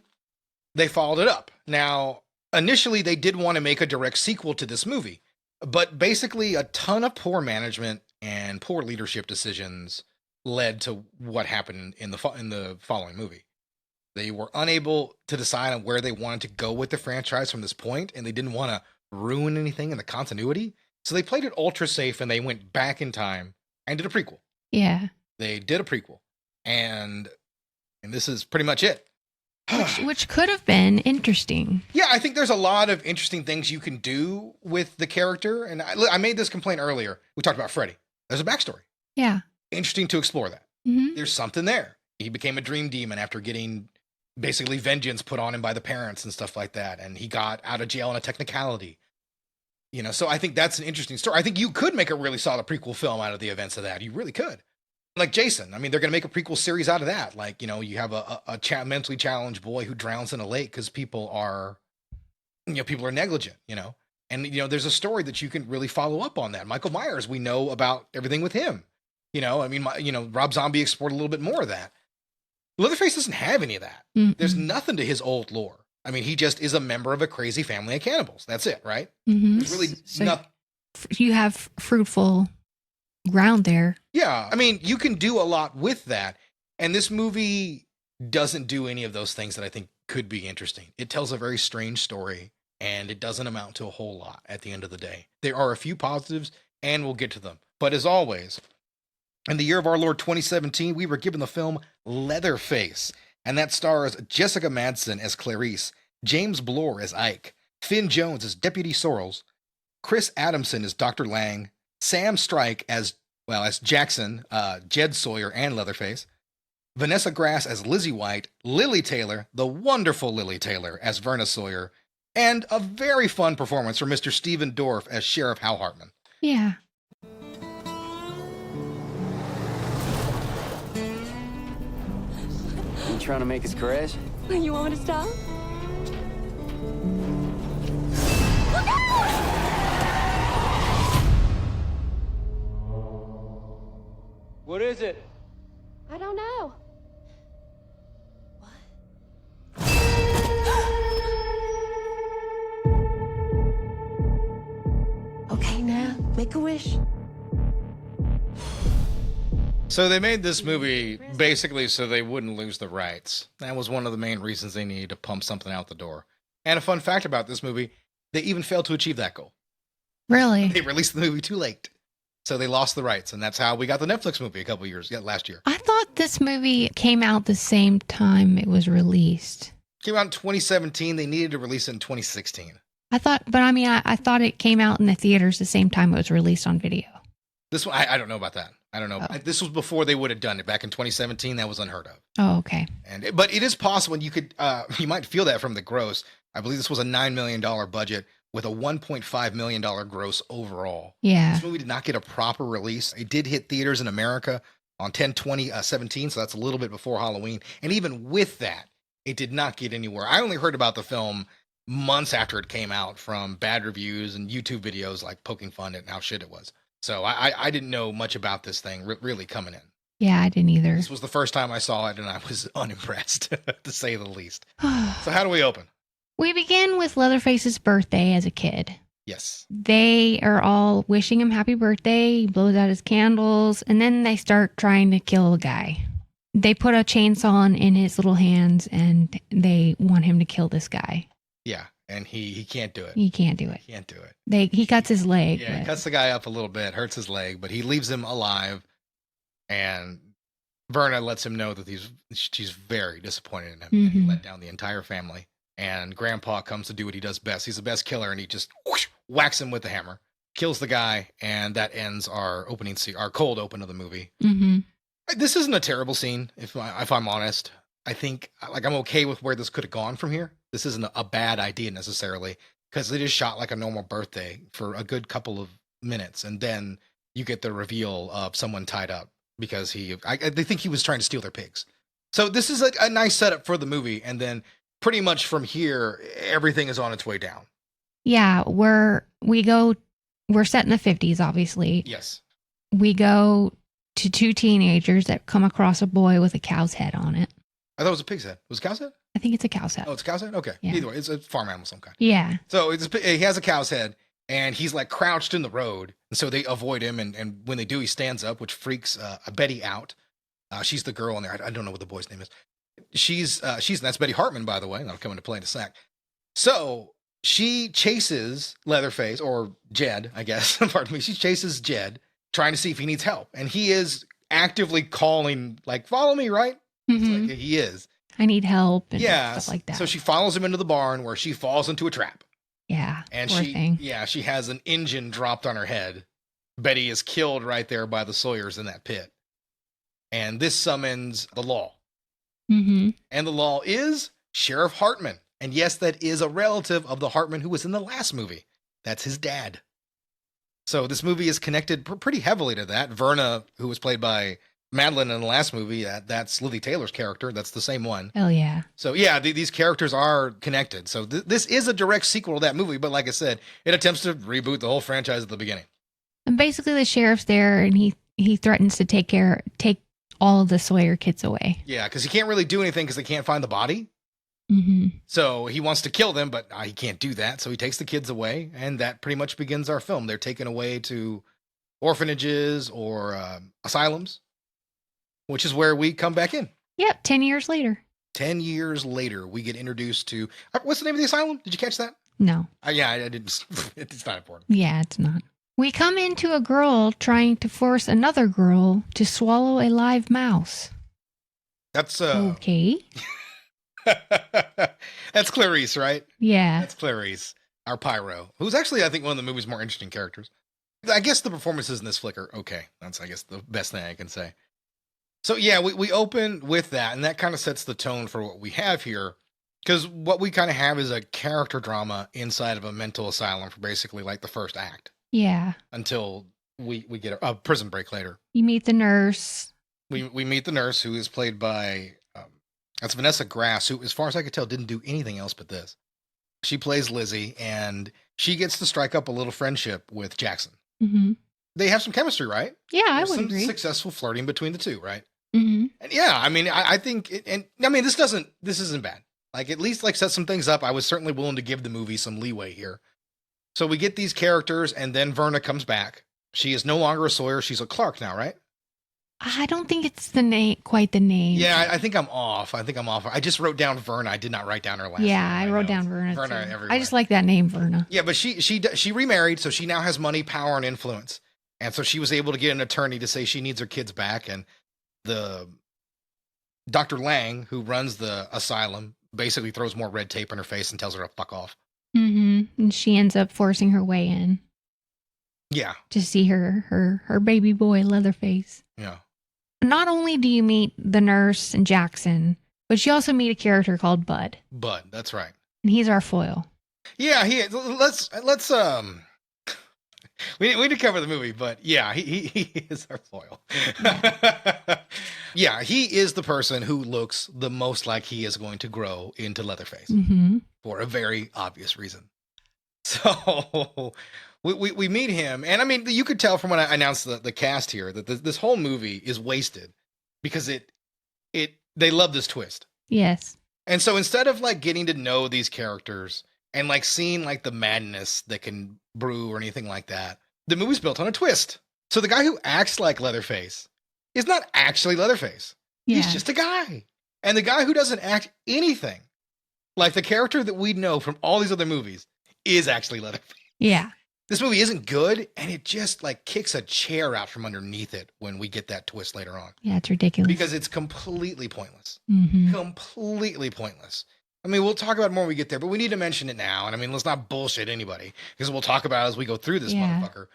they followed it up. Now, initially, they did want to make a direct sequel to this movie, but basically a ton of poor management and poor leadership decisions led to what happened in the following movie. They were unable to decide on where they wanted to go with the franchise from this point, and they didn't want to ruin anything in the continuity. So they played it ultra safe, and they went back in time and did a prequel. Yeah. They did a prequel. And this is pretty much it. which could have been interesting. Yeah, I think there's a lot of interesting things you can do with the character. And I made this complaint earlier. We talked about Freddy. There's a backstory. Yeah. Interesting to explore that. Mm-hmm. There's something there. He became a dream demon after getting basically vengeance put on him by the parents and stuff like that. And he got out of jail on a technicality. So I think that's an interesting story. I think you could make a really solid prequel film out of the events of that. You really could. Like Jason. I mean, they're going to make a prequel series out of that. Like, you have a mentally challenged boy who drowns in a lake because people are negligent, And, there's a story that you can really follow up on that. Michael Myers, we know about everything with him. Rob Zombie explored a little bit more of that. Leatherface doesn't have any of that. Mm-hmm. There's nothing to his old lore. I mean, he just is a member of a crazy family of cannibals. That's it, right? Mm-hmm. There's really nothing. You have fruitful ground there. Yeah. I mean, you can do a lot with that. And this movie doesn't do any of those things that I think could be interesting. It tells a very strange story, and it doesn't amount to a whole lot at the end of the day. There are a few positives, and we'll get to them. But as always, in the year of our Lord 2017, we were given the film Leatherface. And that stars Jessica Madsen as Clarice, James Blore as Ike, Finn Jones as Deputy Sorrells, Chris Adamson as Dr. Lang, Sam Strike as Jackson, Jed Sawyer, and Leatherface, Vanessa Grass as Lizzie White, Lily Taylor, the wonderful Lily Taylor, as Verna Sawyer, and a very fun performance from Mr. Stephen Dorff as Sheriff Hal Hartman. Yeah. trying to make us crash? You want me to stop? What is it? I don't know. Okay, now make a wish. So they made this movie basically so they wouldn't lose the rights. That was one of the main reasons they needed to pump something out the door. And a fun fact about this movie, they even failed to achieve that goal. Really? They released the movie too late. So they lost the rights, and that's how we got the Netflix movie a couple years, last year. I thought this movie came out the same time it was released. Came out in 2017. They needed to release it in 2016. I thought it came out in the theaters the same time it was released on video. This one, I don't know about that. I don't know. Oh. This was before they would have done it. Back in 2017, that was unheard of. Oh, okay. But it is possible, and you could, you might feel that from the gross. I believe this was a $9 million budget with a $1.5 million gross overall. Yeah. This movie did not get a proper release. It did hit theaters in America on 10/20/17, so that's a little bit before Halloween. And even with that, it did not get anywhere. I only heard about the film months after it came out from bad reviews and YouTube videos like poking fun at how shit it was. So I didn't know much about this thing really coming in. Yeah, I didn't either. This was the first time I saw it, and I was unimpressed, to say the least. So how do we open? We begin with Leatherface's birthday as a kid. Yes. They are all wishing him happy birthday. He blows out his candles, and then they start trying to kill a guy. They put a chainsaw in his little hands, and they want him to kill this guy. Yeah, and he can't do it. He can't do it. He can't do it. He cuts his leg. Yeah, he cuts the guy up a little bit, hurts his leg, but he leaves him alive. And Verna lets him know that she's very disappointed in him. And he let down the entire family. And Grandpa comes to do what he does best. He's the best killer, and he just whacks him with the hammer, kills the guy, and that ends our opening scene, our cold open of the movie. Mm-hmm. This isn't a terrible scene, if I'm honest. I think I'm okay with where this could have gone from here. This isn't a bad idea necessarily, because it is shot like a normal birthday for a good couple of minutes, and then you get the reveal of someone tied up because they think he was trying to steal their pigs. So this is a nice setup for the movie, and then pretty much from here, everything is on its way down. Yeah, we're set in the 50s, obviously. Yes. We go to two teenagers that come across a boy with a cow's head on it. I thought it was a pig's head. Was it a cow's head? I think it's a cow's head. Oh, it's a cow's head? Okay. Yeah. Either way, it's a farm animal of some kind. Yeah. So he has a cow's head, and he's like crouched in the road. And so they avoid him. And when they do, he stands up, which freaks Betty out. She's the girl in there. I don't know what the boy's name is. That's Betty Hartman, by the way. That'll come into play in a sec. So she chases Leatherface, or Jed, I guess. Pardon me. She chases Jed, trying to see if he needs help. And he is actively calling, like, follow me, right? Mm-hmm. It's like, he is. I need help and Yeah, stuff like that. So she follows him into the barn where she falls into a trap. Yeah. And poor thing. she has an engine dropped on her head. Betty is killed right there by the Sawyers in that pit. And this summons the law. Mm-hmm. And the law is Sheriff Hartman. And yes, that is a relative of the Hartman who was in the last movie. That's his dad. So this movie is connected pretty heavily to that. Verna, who was played by Madeline in the last movie, that's Lily Taylor's character. That's the same one. Oh, yeah. So yeah, these characters are connected. So this is a direct sequel to that movie. But like I said, it attempts to reboot the whole franchise at the beginning. And basically the sheriff's there, and he threatens to take all of the Sawyer kids away. Yeah, because he can't really do anything because they can't find the body. Mm-hmm. So he wants to kill them, but he can't do that. So he takes the kids away, and that pretty much begins our film. They're taken away to orphanages or asylums, which is where we come back in. Yep, 10 years later. 10 years later, we get introduced to... what's the name of the asylum? Did you catch that? No. Yeah, I didn't. It's not important. Yeah, it's not. We come into a girl trying to force another girl to swallow a live mouse. That's... Okay. That's Clarice, right? Yeah. That's Clarice, our pyro, who's actually, I think, one of the movie's more interesting characters. I guess the performances in this flick are okay. That's, I guess, the best thing I can say. So, yeah, we open with that, and that kind of sets the tone for what we have here. Because what we kind of have is a character drama inside of a mental asylum for basically like the first act. Yeah. Until we get a prison break later. You meet the nurse. We meet the nurse, who is played by That's Vanessa Grass, who, as far as I could tell, didn't do anything else but this. She plays Lizzie, and she gets to strike up a little friendship with Jackson. Mm-hmm. They have some chemistry, right? Yeah, I There's would some agree. successful flirting between the two, right? Mm-hmm. And yeah, I mean, I think, this isn't bad. Like, at least, like, set some things up. I was certainly willing to give the movie some leeway here. So we get these characters, and then Verna comes back. She is no longer a Sawyer. She's a Clark now, right? I don't think it's the name, quite the name. Yeah, I think I'm off. I just wrote down Verna. I did not write down her last Yeah, name. I wrote know. down Verna. Verna too. everywhere. I just like that name, Verna. Yeah, but she remarried, so she now has money, power, and influence. And so she was able to get an attorney to say she needs her kids back. And the Dr. Lang, who runs the asylum, basically throws more red tape in her face and tells her to fuck off. Mm-hmm. And she ends up forcing her way in Yeah, to see her baby boy, Leatherface. yeah. Not only do you meet the nurse and Jackson, but you also meet a character called Bud, Bud, that's right. and he's our foil. Yeah, let's we need to cover the movie, but yeah, he is our foil. Yeah, he is the person who looks the most like he is going to grow into Leatherface Mm-hmm. for a very obvious reason. So we meet him, and I mean, you could tell from when I announced the cast here that this whole movie is wasted because they love this twist. Yes. And so instead of like getting to know these characters and like seeing like the madness that can brew or anything like that, the movie's built on a twist. So the guy who acts like Leatherface is not actually Leatherface. Yeah. He's just a guy. And the guy who doesn't act anything like the character that we know from all these other movies is actually Leatherface. Yeah. This movie isn't good, and it just like kicks a chair out from underneath it when we get that twist later on. Yeah, it's ridiculous. Because it's completely pointless. Mm-hmm. Completely pointless. I mean, we'll talk about it more when we get there, but we need to mention it now. And I mean, let's not bullshit anybody, because we'll talk about it as we go through this motherfucker.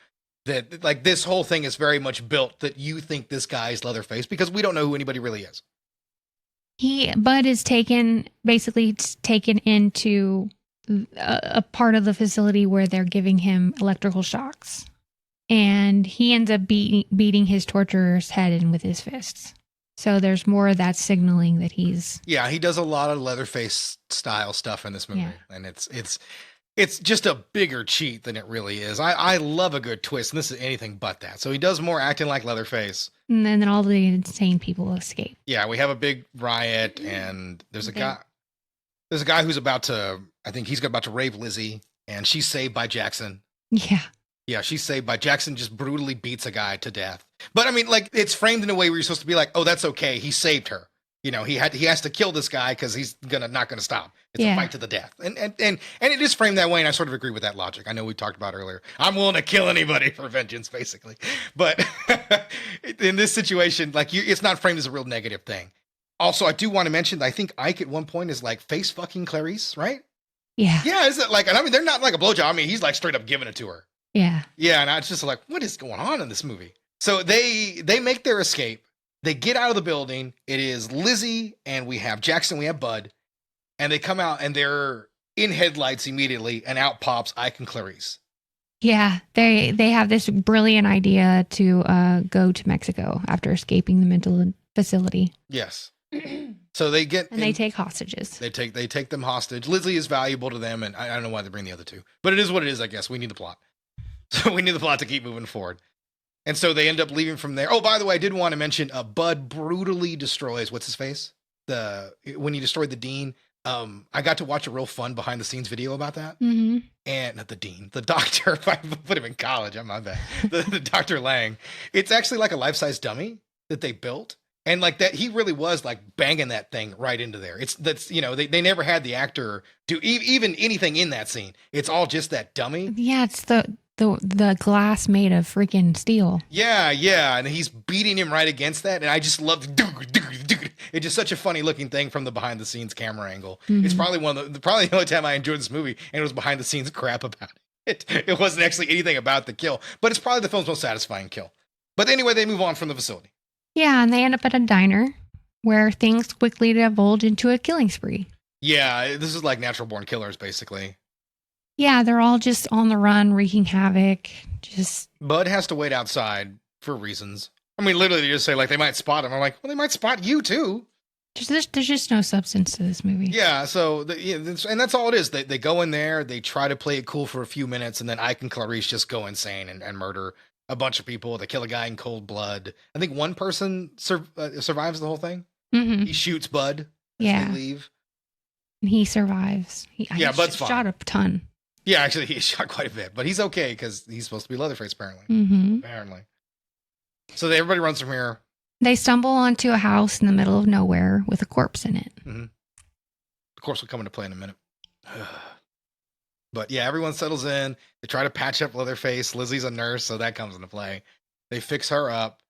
That like this whole thing is very much built that you think this guy is Leatherface because we don't know who anybody really is. Bud is basically taken into a part of the facility where they're giving him electrical shocks, and he ends up beating his torturer's head in with his fists. So there's more of that signaling that he's... Yeah, he does a lot of Leatherface style stuff in this movie. Yeah. And it's just a bigger cheat than it really is. I love a good twist, and this is anything but that. So he does more acting like Leatherface. And then all the insane people escape. Yeah, we have a big riot, and there's a guy who's about to rape Lizzie, and she's saved by Jackson. Yeah. Yeah, she's saved by Jackson. Just brutally beats a guy to death. But I mean, like, it's framed in a way where you're supposed to be like, oh, that's okay. He saved her. You know, he has to kill this guy because he's not gonna stop. It's a fight to the death, and it is framed that way, and I sort of agree with that logic. I know we talked about earlier. I'm willing to kill anybody for vengeance, basically. But in this situation, like, it's not framed as a real negative thing. Also, I do want to mention that I think Ike at one point is like face fucking Clarice, right? Yeah. Yeah, is it like? And I mean, they're not like a blowjob. I mean, he's like straight up giving it to her. Yeah. Yeah, and it's just like, what is going on in this movie? So they make their escape. They get out of the building. It is Lizzie, and we have Jackson, we have Bud, and they come out, and they're in headlights immediately, and out pops Ike and Clarice. Yeah, they have this brilliant idea to go to Mexico after escaping the mental facility. Yes. So they get and they take hostages. They take them hostage. Lizzie is valuable to them, and I don't know why they bring the other two, but it is what it is. I guess we need the plot, so we need the plot to keep moving forward. And so they end up leaving from there. Oh, by the way, I did want to mention Bud brutally destroys what's his face when he destroyed the dean. I got to watch a real fun behind the scenes video about that. Mm-hmm. And not the dean, the doctor. If I put him in college, I'm my bad. The Dr. Lang. It's actually like a life-size dummy that they built. And like that, he really was like banging that thing right into there. They never had the actor do even anything in that scene. It's all just that dummy. Yeah, it's the glass made of freaking steel. Yeah, and he's beating him right against that, and I just love it's just such a funny looking thing from the behind the scenes camera angle. Mm-hmm. It's probably probably the only time I enjoyed this movie, and it was behind the scenes crap about it. It wasn't actually anything about the kill, but it's probably the film's most satisfying kill. But anyway, they move on from the facility. Yeah, and they end up at a diner where things quickly divulge into a killing spree. Yeah, this is like Natural Born Killers, basically. Yeah, they're all just on the run, wreaking havoc. Bud has to wait outside for reasons. I mean, literally, they just say, like, they might spot him. I'm like, well, they might spot you, too. There's just no substance to this movie. Yeah, so and that's all it is. They go in there, they try to play it cool for a few minutes, and then Ike and Clarice just go insane and murder a bunch of people. They kill a guy in cold blood. I think one person survives the whole thing. Mm-hmm. He shoots Bud as Yeah. they leave. And he survives. Bud's fine. Shot a ton. Yeah, actually, he shot quite a bit, but he's okay because he's supposed to be Leatherface, apparently. Mm-hmm. Apparently. So everybody runs from here. They stumble onto a house in the middle of nowhere with a corpse in it. Mm-hmm. Of course, we'll come into play in a minute. But yeah, everyone settles in. They try to patch up Leatherface. Lizzie's a nurse, so that comes into play. They fix her up.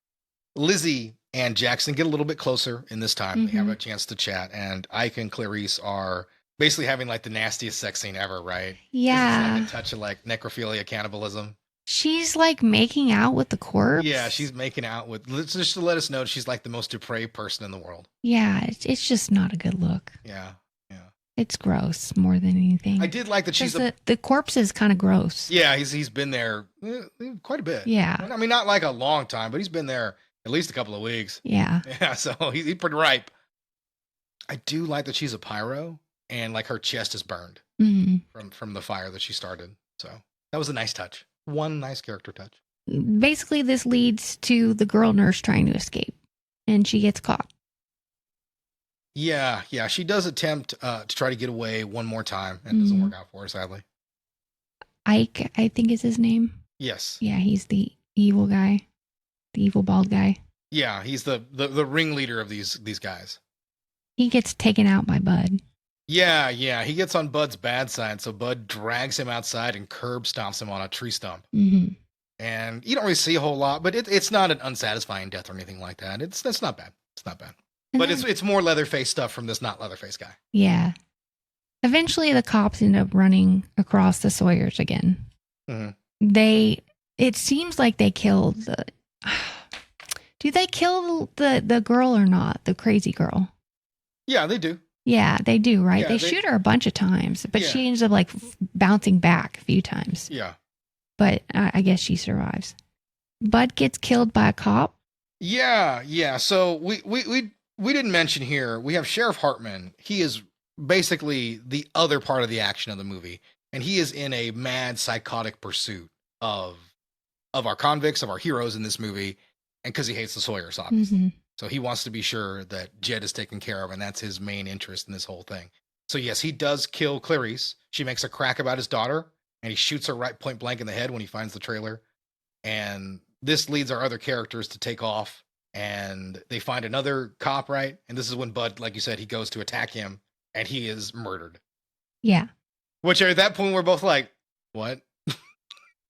Lizzie and Jackson get a little bit closer in this time. They have a chance to chat, and Ike and Clarice are basically having like the nastiest sex scene ever, right? Yeah. Like a touch of like necrophilia, cannibalism. She's like making out with the corpse. Yeah, she's making out with, just to let us know she's like the most depraved person in the world. Yeah, it's just not a good look. Yeah. It's gross more than anything. I did like that she's the corpse is kind of gross. Yeah, he's been there quite a bit. Yeah. I mean, not like a long time, but he's been there at least a couple of weeks. Yeah. Yeah, so he's pretty ripe. I do like that she's a pyro and like her chest is burned from the fire that she started. So that was a nice touch. One nice character touch. Basically, this leads to the girl nurse trying to escape, and she gets caught. Yeah, she does attempt to try to get away one more time, and it doesn't work out for her, sadly. Ike, I think is his name. Yes. Yeah, he's the evil guy, the evil bald guy. Yeah, he's the ringleader of these guys. He gets taken out by Bud. Yeah, he gets on Bud's bad side, so Bud drags him outside and curb stomps him on a tree stump. Mm-hmm. And you don't really see a whole lot, but it's not an unsatisfying death or anything like that. That's not bad. It's not bad. And But then, it's more Leatherface stuff from this not Leatherface guy. Yeah. Eventually, the cops end up running across the Sawyers again. Mm-hmm. It seems like they killed the. Do they kill the girl or not? The crazy girl. Yeah, they do. Yeah, they do, right? Yeah, they shoot her a bunch of times, but she ends up like bouncing back a few times. Yeah. But I guess she survives. Bud gets killed by a cop. Yeah. So we didn't mention here, we have Sheriff Hartman. He is basically the other part of the action of the movie. And he is in a mad psychotic pursuit of our convicts, of our heroes in this movie. And because he hates the Sawyers, obviously. Mm-hmm. So he wants to be sure that Jed is taken care of. And that's his main interest in this whole thing. So yes, he does kill Clarice. She makes a crack about his daughter. And he shoots her right point blank in the head when he finds the trailer. And this leads our other characters to take off. And they find another cop, right? And this is when Bud, like you said, he goes to attack him. And he is murdered. Yeah. Which at that point, we're both like, what?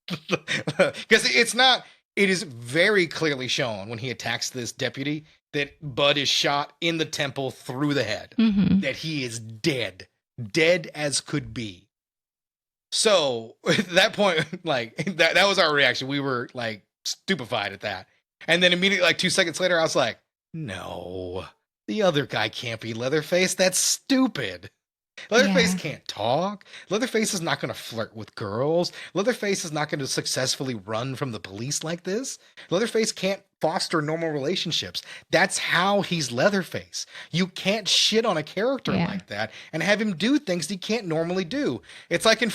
Because it is very clearly shown when he attacks this deputy that Bud is shot in the temple through the head. Mm-hmm. That he is dead as could be. So at that point, like that was our reaction. We were like stupefied at that. And then immediately, like 2 seconds later, I was like, no, the other guy can't be Leatherface. That's stupid. Leatherface can't talk. Leatherface is not going to flirt with girls. Leatherface is not going to successfully run from the police like this. Leatherface can't foster normal relationships. That's how he's Leatherface. You can't shit on a character like that and have him do things he can't normally do. It's like in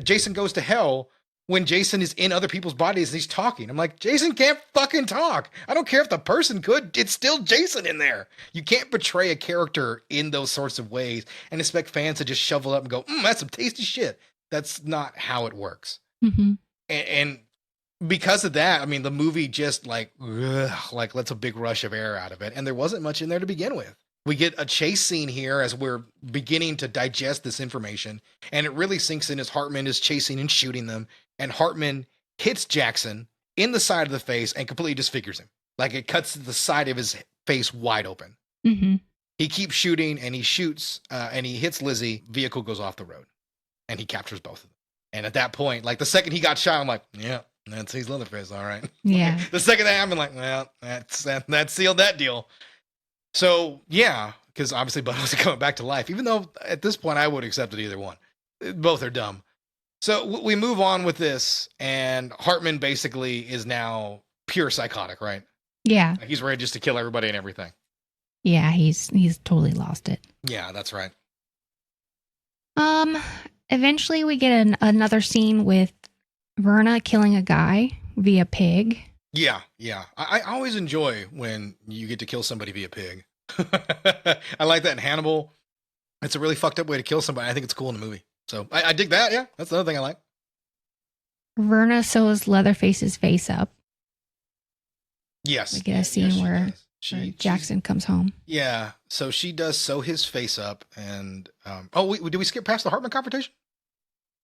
Jason Goes to Hell, when Jason is in other people's bodies and he's talking. I'm like, Jason can't fucking talk. I don't care if the person could. It's still Jason in there. You can't portray a character in those sorts of ways and expect fans to just shovel up and go, that's some tasty shit. That's not how it works. Mm-hmm. And because of that, I mean, the movie just like lets a big rush of air out of it. And there wasn't much in there to begin with. We get a chase scene here as we're beginning to digest this information. And it really sinks in as Hartman is chasing and shooting them. And Hartman hits Jackson in the side of the face and completely disfigures him. Like it cuts the side of his face wide open. Mm-hmm. He keeps shooting and he shoots and he hits Lizzie. Vehicle goes off the road and he captures both of them. And at that point, like the second he got shot, I'm like, yeah, he's Leatherface. All right. Yeah. The second that happened, like, well, that sealed that deal. So yeah, because obviously Bud wasn't coming back to life, even though at this point I would have accepted either one. Both are dumb. So we move on with this, and Hartman basically is now pure psychotic, right? Yeah. Like he's ready just to kill everybody and everything. Yeah, he's totally lost it. Yeah, that's right. Eventually we get another scene with Verna killing a guy via pig. Yeah. I always enjoy when you get to kill somebody via pig. I like that in Hannibal. It's a really fucked up way to kill somebody. I think it's cool in the movie. So I dig that. Yeah, that's another thing I like. Verna sews Leatherface's face up. Yes. We get a scene where Jackson comes home. Yeah. So she does sew his face up. And, did we skip past the Hartman confrontation?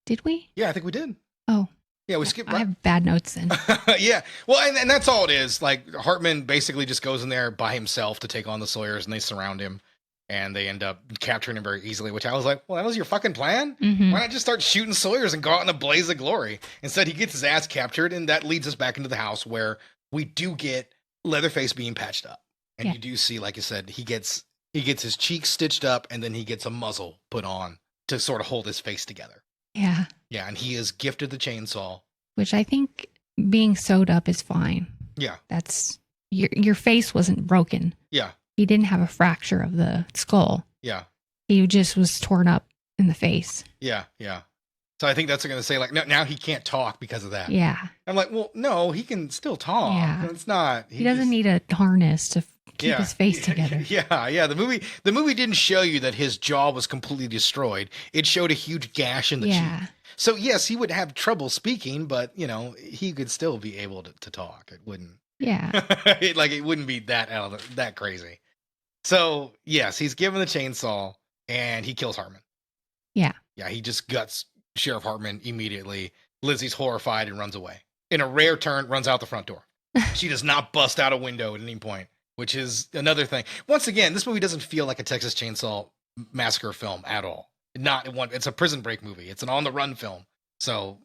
Did we? Yeah, I think we did. Oh. Yeah, we skipped. I have bad notes then. Yeah. Well, and that's all it is. Like, Hartman basically just goes in there by himself to take on the Sawyers, and they surround him, and they end up capturing him very easily, which I was like, well, that was your fucking plan? Mm-hmm. Why not just start shooting Sawyers and go out in a blaze of glory? Instead, he gets his ass captured, and that leads us back into the house where we do get Leatherface being patched up. And you do see, like you said, he gets his cheeks stitched up, and then he gets a muzzle put on to sort of hold his face together. Yeah. Yeah, and he is gifted the chainsaw. Which I think being sewed up is fine. Yeah. That's your face wasn't broken. Yeah. He didn't have a fracture of the skull. Yeah. He just was torn up in the face. Yeah. So I think that's going to say, like, no, now he can't talk because of that. Yeah. I'm like, well, no, he can still talk. Yeah. It's not. He doesn't need a harness to keep his face together. Yeah. The movie didn't show you that his jaw was completely destroyed. It showed a huge gash in the cheek. So yes, he would have trouble speaking, but he could still be able to talk. It wouldn't. Yeah. it wouldn't be that crazy. So yes, he's given the chainsaw and he kills Hartman. Yeah. Yeah, he just guts Sheriff Hartman immediately. Lizzie's horrified and runs away. In a rare turn, runs out the front door. She does not bust out a window at any point, which is another thing. Once again, this movie doesn't feel like a Texas Chainsaw Massacre film at all. It's a prison break movie. It's an on-the-run film. So,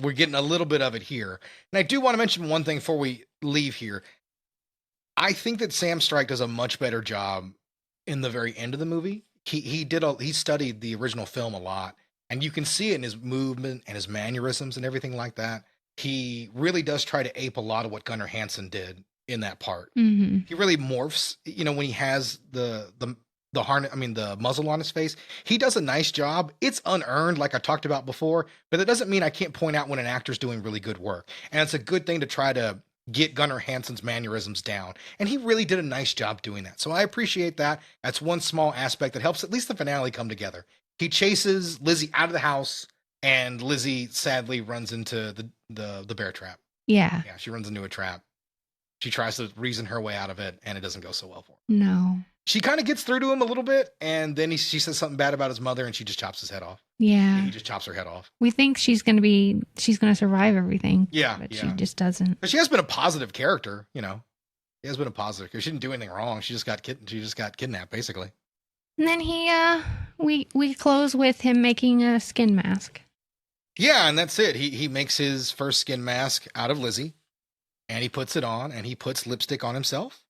we're getting a little bit of it here. And I do want to mention one thing before we leave here. I think that Sam Strike does a much better job in the very end of the movie. He studied the original film a lot, and you can see it in his movement and his mannerisms and everything like that. He really does try to ape a lot of what Gunnar Hansen did in that part. Mm-hmm. He really morphs, when he has the muzzle on his face. He does a nice job. It's unearned, like I talked about before, but that doesn't mean I can't point out when an actor's doing really good work. And it's a good thing to try to get Gunnar Hansen's mannerisms down. And he really did a nice job doing that. So I appreciate that. That's one small aspect that helps at least the finale come together. He chases Lizzie out of the house, and Lizzie sadly runs into the bear trap. Yeah. Yeah, she runs into a trap. She tries to reason her way out of it, and it doesn't go so well for her. No. She kind of gets through to him a little bit, and then she says something bad about his mother, and she just chops his head off. Yeah. He just chops her head off. We think she's going to survive everything. Yeah. But she just doesn't. But she has been a positive character, She has been a positive character. She didn't do anything wrong. She just got kidnapped, basically. And then we close with him making a skin mask. Yeah, and that's it. He makes his first skin mask out of Lizzie, and he puts it on, and he puts lipstick on himself.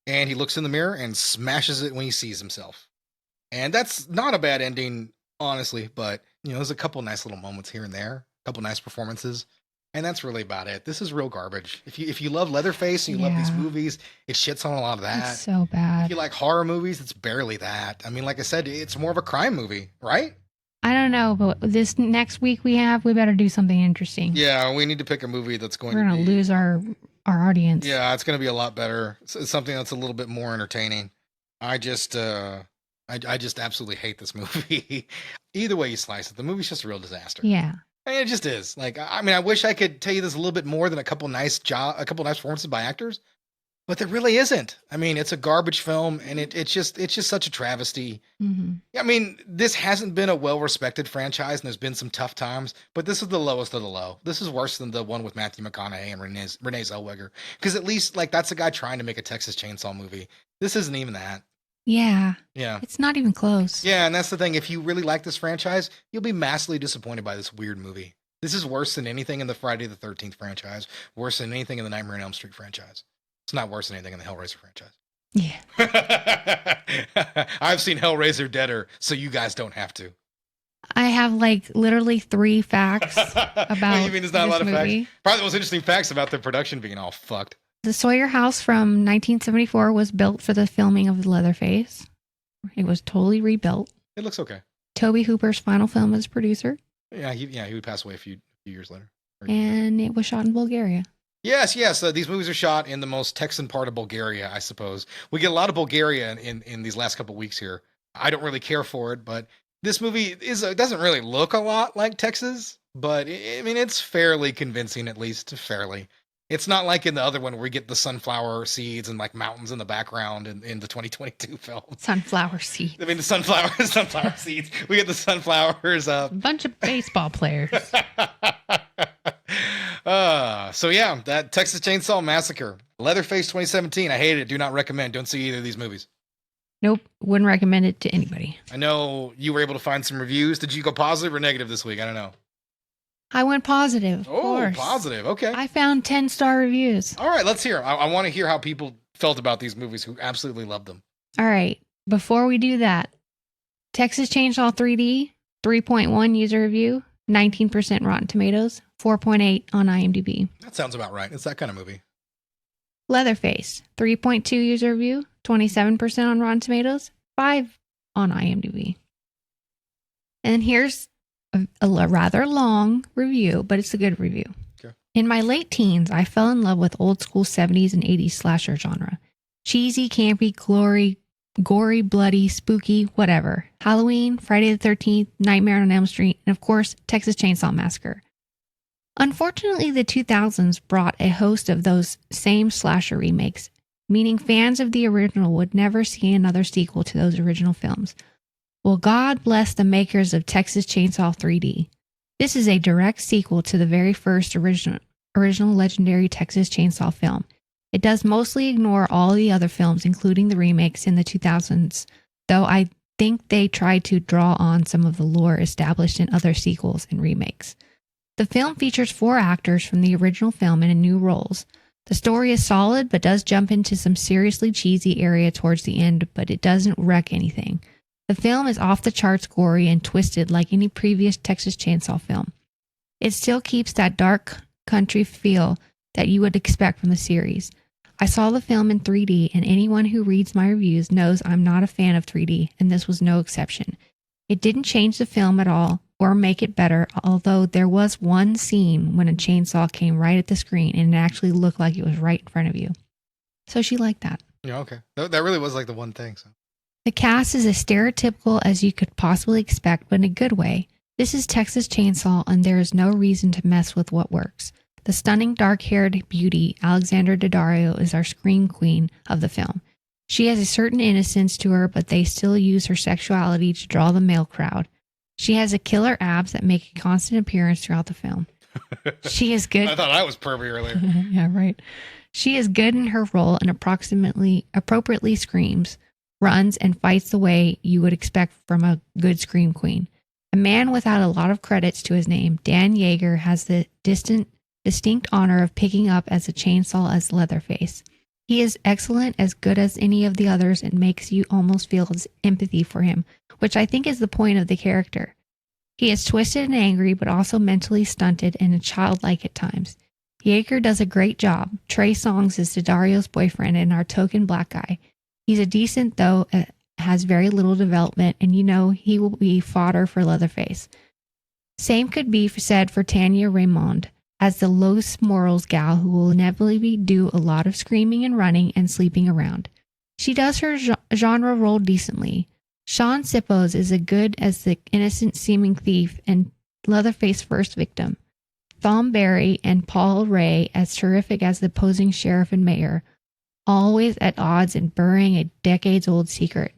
And he looks in the mirror and smashes it when he sees himself. And that's not a bad ending, honestly, but, there's a couple nice little moments here and there, a couple nice performances, and that's really about it. This is real garbage. If you love Leatherface and you love these movies, it shits on a lot of that. It's so bad. If you like horror movies, it's barely that. I mean, like I said, it's more of a crime movie, right? I don't know, but this next week we better do something interesting. Yeah, we need to pick a movie that's We're going to lose our audience. Yeah, it's going to be a lot better. It's something that's a little bit more entertaining. I just absolutely hate this movie. Either way you slice it, the movie's just a real disaster. Yeah. I mean, it just is. Like, I wish I could tell you this a little bit more than a couple nice performances by actors, but there really isn't. I mean, it's a garbage film, and it's just such a travesty. Mm-hmm. I mean, this hasn't been a well-respected franchise, and there's been some tough times, but this is the lowest of the low. This is worse than the one with Matthew McConaughey and Renee Zellweger, because at least, like, that's a guy trying to make a Texas Chainsaw movie. This isn't even that. Yeah. Yeah. It's not even close. Yeah, and that's the thing. If you really like this franchise, you'll be massively disappointed by this weird movie. This is worse than anything in the Friday the 13th franchise, worse than anything in the Nightmare on Elm Street franchise. It's not worse than anything in the Hellraiser franchise. Yeah. I've seen Hellraiser deader, so you guys don't have to. I have literally 3 facts about you mean there's not a lot of movie. facts? Probably the most interesting facts about the production being all fucked. The Sawyer house from 1974 was built for the filming of Leatherface. It was totally rebuilt. It looks okay. Toby Hooper's final film as producer. Yeah, he would pass away a few years later. And it was shot in Bulgaria. Yes. These movies are shot in the most Texan part of Bulgaria, I suppose. We get a lot of Bulgaria in these last couple of weeks here. I don't really care for it, but this movie doesn't really look a lot like Texas, but it's fairly convincing, at least fairly. It's not like in the other one where we get the sunflower seeds and like mountains in the background in the 2022 film. Sunflower seeds. The sunflower seeds. We get the sunflowers. A bunch of baseball players. So yeah, that Texas Chainsaw Massacre. Leatherface 2017. I hate it. Do not recommend. Don't see either of these movies. Nope. Wouldn't recommend it to anybody. I know you were able to find some reviews. Did you go positive or negative this week? I don't know. I went positive. Oh, course. Positive. Okay. I found 10-star reviews. All right, let's hear. I want to hear how people felt about these movies who absolutely loved them. All right. Before we do that, Texas Chainsaw 3D, 3.1 user review, 19% Rotten Tomatoes, 4.8 on IMDb. That sounds about right. It's that kind of movie. Leatherface, 3.2 user review, 27% on Rotten Tomatoes, 5 on IMDb. And here's a rather long review, but it's a good review. Okay. In my late teens, I fell in love with old school 70s and 80s slasher genre. Cheesy, campy, gory, bloody, spooky, whatever. Halloween, Friday the 13th, Nightmare on Elm Street, and of course, Texas Chainsaw Massacre. Unfortunately, the 2000s brought a host of those same slasher remakes, meaning fans of the original would never see another sequel to those original films. Well, God bless the makers of Texas Chainsaw 3D. This is a direct sequel to the very first original legendary Texas Chainsaw film. It does mostly ignore all the other films, including the remakes in the 2000s, though I think they tried to draw on some of the lore established in other sequels and remakes. The film features 4 actors from the original film in new roles. The story is solid, but does jump into some seriously cheesy area towards the end, but it doesn't wreck anything. The film is off the charts gory and twisted like any previous Texas Chainsaw film. It still keeps that dark country feel that you would expect from the series. I saw the film in 3D, and anyone who reads my reviews knows I'm not a fan of 3D, and this was no exception. It didn't change the film at all or make it better, although there was one scene when a chainsaw came right at the screen and it actually looked like it was right in front of you. So she liked that. Yeah, okay. That really was like the one thing. So. The cast is as stereotypical as you could possibly expect, but in a good way. This is Texas Chainsaw, and there is no reason to mess with what works. The stunning dark-haired beauty, Alexandra Daddario, is our scream queen of the film. She has a certain innocence to her, but they still use her sexuality to draw the male crowd. She has a killer abs that make a constant appearance throughout the film. She is good. I thought I was pervy earlier. Yeah, right. She is good in her role and appropriately screams, runs, and fights the way you would expect from a good scream queen. A man without a lot of credits to his name, Dan Yeager, has the distinct honor of picking up as a chainsaw as Leatherface. He is excellent, as good as any of the others, and makes you almost feel empathy for him, which I think is the point of the character. He is twisted and angry, but also mentally stunted and childlike at times. Yeager does a great job. Trey Songz is Daddario's boyfriend and our token black guy. He's a decent, though, has very little development, and he will be fodder for Leatherface. Same could be said for Tanya Raymond, as the Los Morals gal who will inevitably do a lot of screaming and running and sleeping around. She does her genre role decently. Sean Sippos is as good as the innocent-seeming thief and Leatherface's first victim. Thom Barry and Paul Ray as terrific as the posing sheriff and mayor, always at odds and burying a decades-old secret.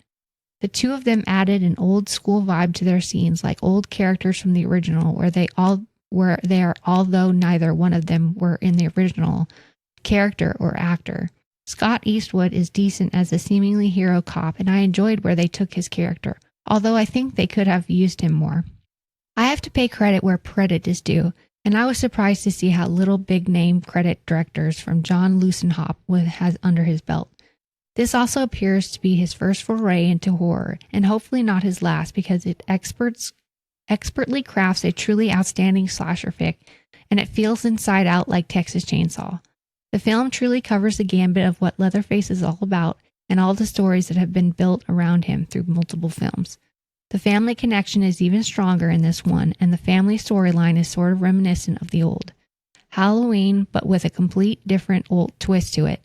The two of them added an old-school vibe to their scenes, like old characters from the original, where they are, although neither one of them were in the original character or actor. Scott Eastwood is decent as a seemingly hero cop, and I enjoyed where they took his character, although I think they could have used him more. I have to pay credit where credit is due, and I was surprised to see how little big-name credit directors from John Lucenhop has under his belt. This also appears to be his first foray into horror, and hopefully not his last, because it expertly crafts a truly outstanding slasher fic, and it feels inside out like Texas Chainsaw. The film truly covers the gambit of what Leatherface is all about and all the stories that have been built around him through multiple films. The family connection is even stronger in this one, and the family storyline is sort of reminiscent of the old Halloween, but with a complete different old twist to it.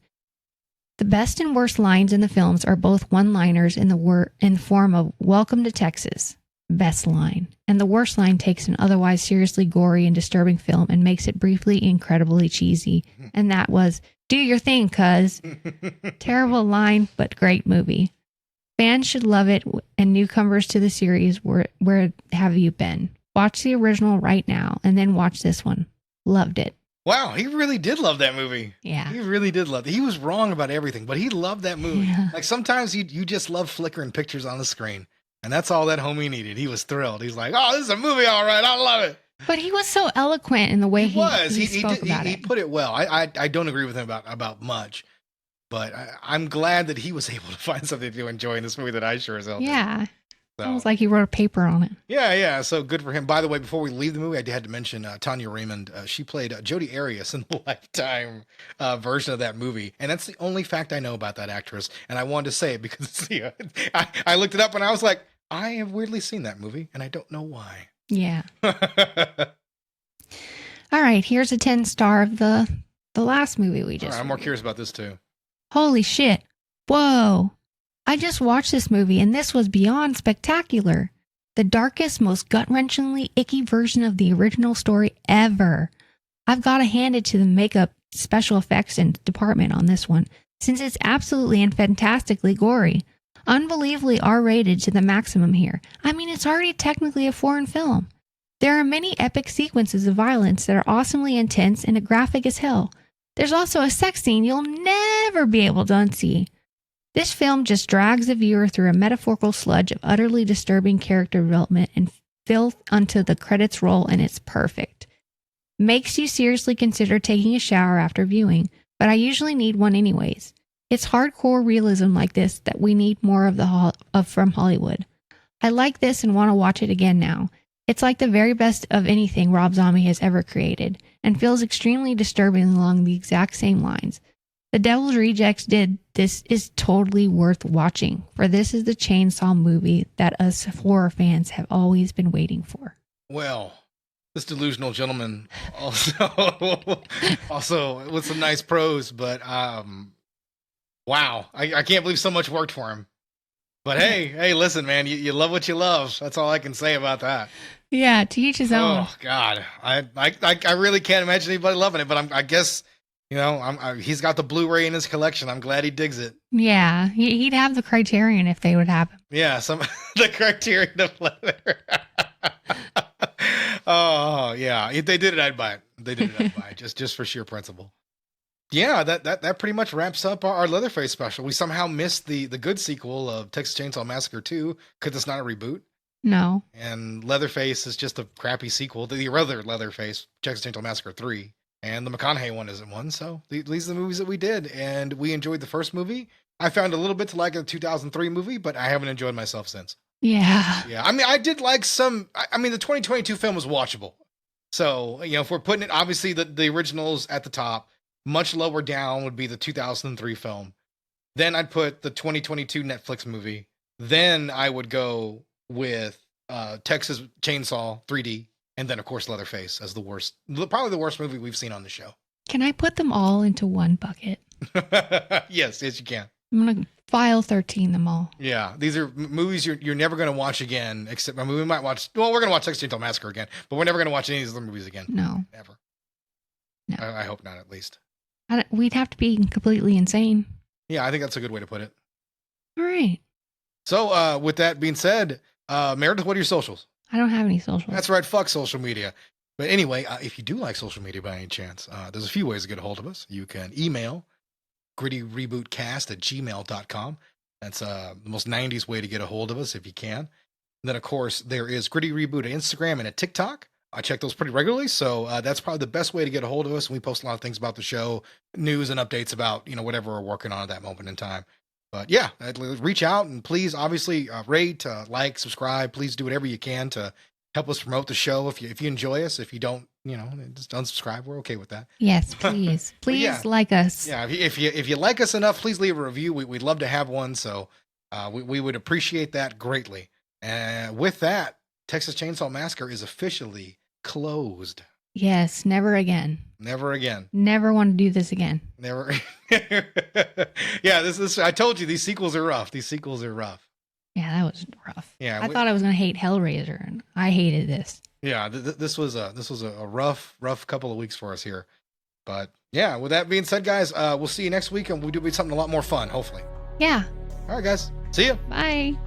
The best and worst lines in the films are both one-liners in the form of "Welcome to Texas," best line, and the worst line takes an otherwise seriously gory and disturbing film and makes it briefly incredibly cheesy, and that was "Do your thing, cuz." Terrible line, but great movie. Fans should love it, and newcomers to the series, where have you been? Watch the original right now, and then watch this one. Loved it. Wow, he really did love that movie. Yeah. He really did love it. He was wrong about everything, but he loved that movie. Yeah. Like sometimes you just love flickering pictures on the screen, and that's all that homie needed. He was thrilled. He's like, "Oh, this is a movie, all right. I love it." But he was so eloquent in the way he spoke about it. He put it well. I don't agree with him about much, but I'm glad that he was able to find something to enjoy in this movie that I sure as hell did. Yeah. So, Sounds like he wrote a paper on it. yeah. So good for him. By the way, before we leave the movie, I had to mention Tanya Raymond. She played Jodi Arias in the Lifetime version of that movie, and that's the only fact I know about that actress. And I wanted to say it because I looked it up and I was like, I have weirdly seen that movie, and I don't know why. Yeah. All right, here's a 10-star of the last movie we just I'm more reviewed. curious about this too. Holy shit. Whoa. I just watched this movie and this was beyond spectacular. The darkest, most gut-wrenchingly icky version of the original story ever. I've got to hand it to the makeup, special effects, and department on this one, since it's absolutely and fantastically gory. Unbelievably R-rated to the maximum here. I mean, it's already technically a foreign film. There are many epic sequences of violence that are awesomely intense and graphic as hell. There's also a sex scene you'll never be able to unsee. This film just drags the viewer through a metaphorical sludge of utterly disturbing character development and filth until the credits roll, and it's perfect. Makes you seriously consider taking a shower after viewing, but I usually need one anyways. It's hardcore realism like this that we need more of from Hollywood. I like this and want to watch it again now. It's like the very best of anything Rob Zombie has ever created, and feels extremely disturbing along the exact same lines. The Devil's Rejects did this is totally worth watching, for this is the chainsaw movie that us horror fans have always been waiting for. Well, this delusional gentleman also with some nice prose, but wow, I can't believe so much worked for him. But hey, listen, man, you love what you love. That's all I can say about that. Yeah, to each his own. Oh God, I really can't imagine anybody loving it, but I guess. He's got the Blu-ray in his collection. I'm glad he digs it. Yeah, he'd have the Criterion if they would have him. Yeah, the Criterion of leather. Oh yeah, if they did it, I'd buy it. Just for sheer principle. Yeah, that pretty much wraps up our Leatherface special. We somehow missed the good sequel of Texas Chainsaw Massacre 2 because it's not a reboot. No. And Leatherface is just a crappy sequel to the other Leatherface, Texas Chainsaw Massacre 3. And the McConaughey one isn't one. So these are the movies that we did. And we enjoyed the first movie. I found a little bit to like the 2003 movie, but I haven't enjoyed myself since. Yeah. Yeah. I mean, I did like some, I mean, the 2022 film was watchable. So, if we're putting it, obviously the originals at the top, much lower down would be the 2003 film. Then I'd put the 2022 Netflix movie. Then I would go with Texas Chainsaw 3D. And then, of course, Leatherface as probably the worst movie we've seen on the show. Can I put them all into one bucket? Yes, you can. I'm going to file 13 them all. Yeah, these are movies you're never going to watch again, except, I mean, we might watch, well, we're going to watch Texas Chainsaw Massacre again, but we're never going to watch any of these other movies again. No. Ever. No. I hope not, at least. We'd have to be completely insane. Yeah, I think that's a good way to put it. All right. So, with that being said, Meredith, what are your socials? I don't have any socials. That's right. Fuck social media. But anyway, if you do like social media by any chance, there's a few ways to get a hold of us. You can email grittyrebootcast@gmail.com. That's the most 90s way to get a hold of us if you can. And then, of course, there is Gritty Reboot at Instagram and at TikTok. I check those pretty regularly. So that's probably the best way to get a hold of us. And we post a lot of things about the show, news and updates about, whatever we're working on at that moment in time. But yeah, reach out and please, obviously, rate, like, subscribe. Please do whatever you can to help us promote the show. If you enjoy us, if you don't, just unsubscribe. We're okay with that. Yes, please. Please yeah. like us. Yeah, if you like us enough, please leave a review. We'd love to have one. So we would appreciate that greatly. And with that, Texas Chainsaw Massacre is officially closed. Yes, never again. Never again. Never want to do this again. Never. Yeah, this. I told you these sequels are rough. These sequels are rough. Yeah, that was rough. Yeah, I thought I was going to hate Hellraiser, and I hated this. Yeah, this was a rough couple of weeks for us here. But yeah, with that being said, guys, we'll see you next week, and we'll do something a lot more fun, hopefully. Yeah. All right, guys. See ya. Bye.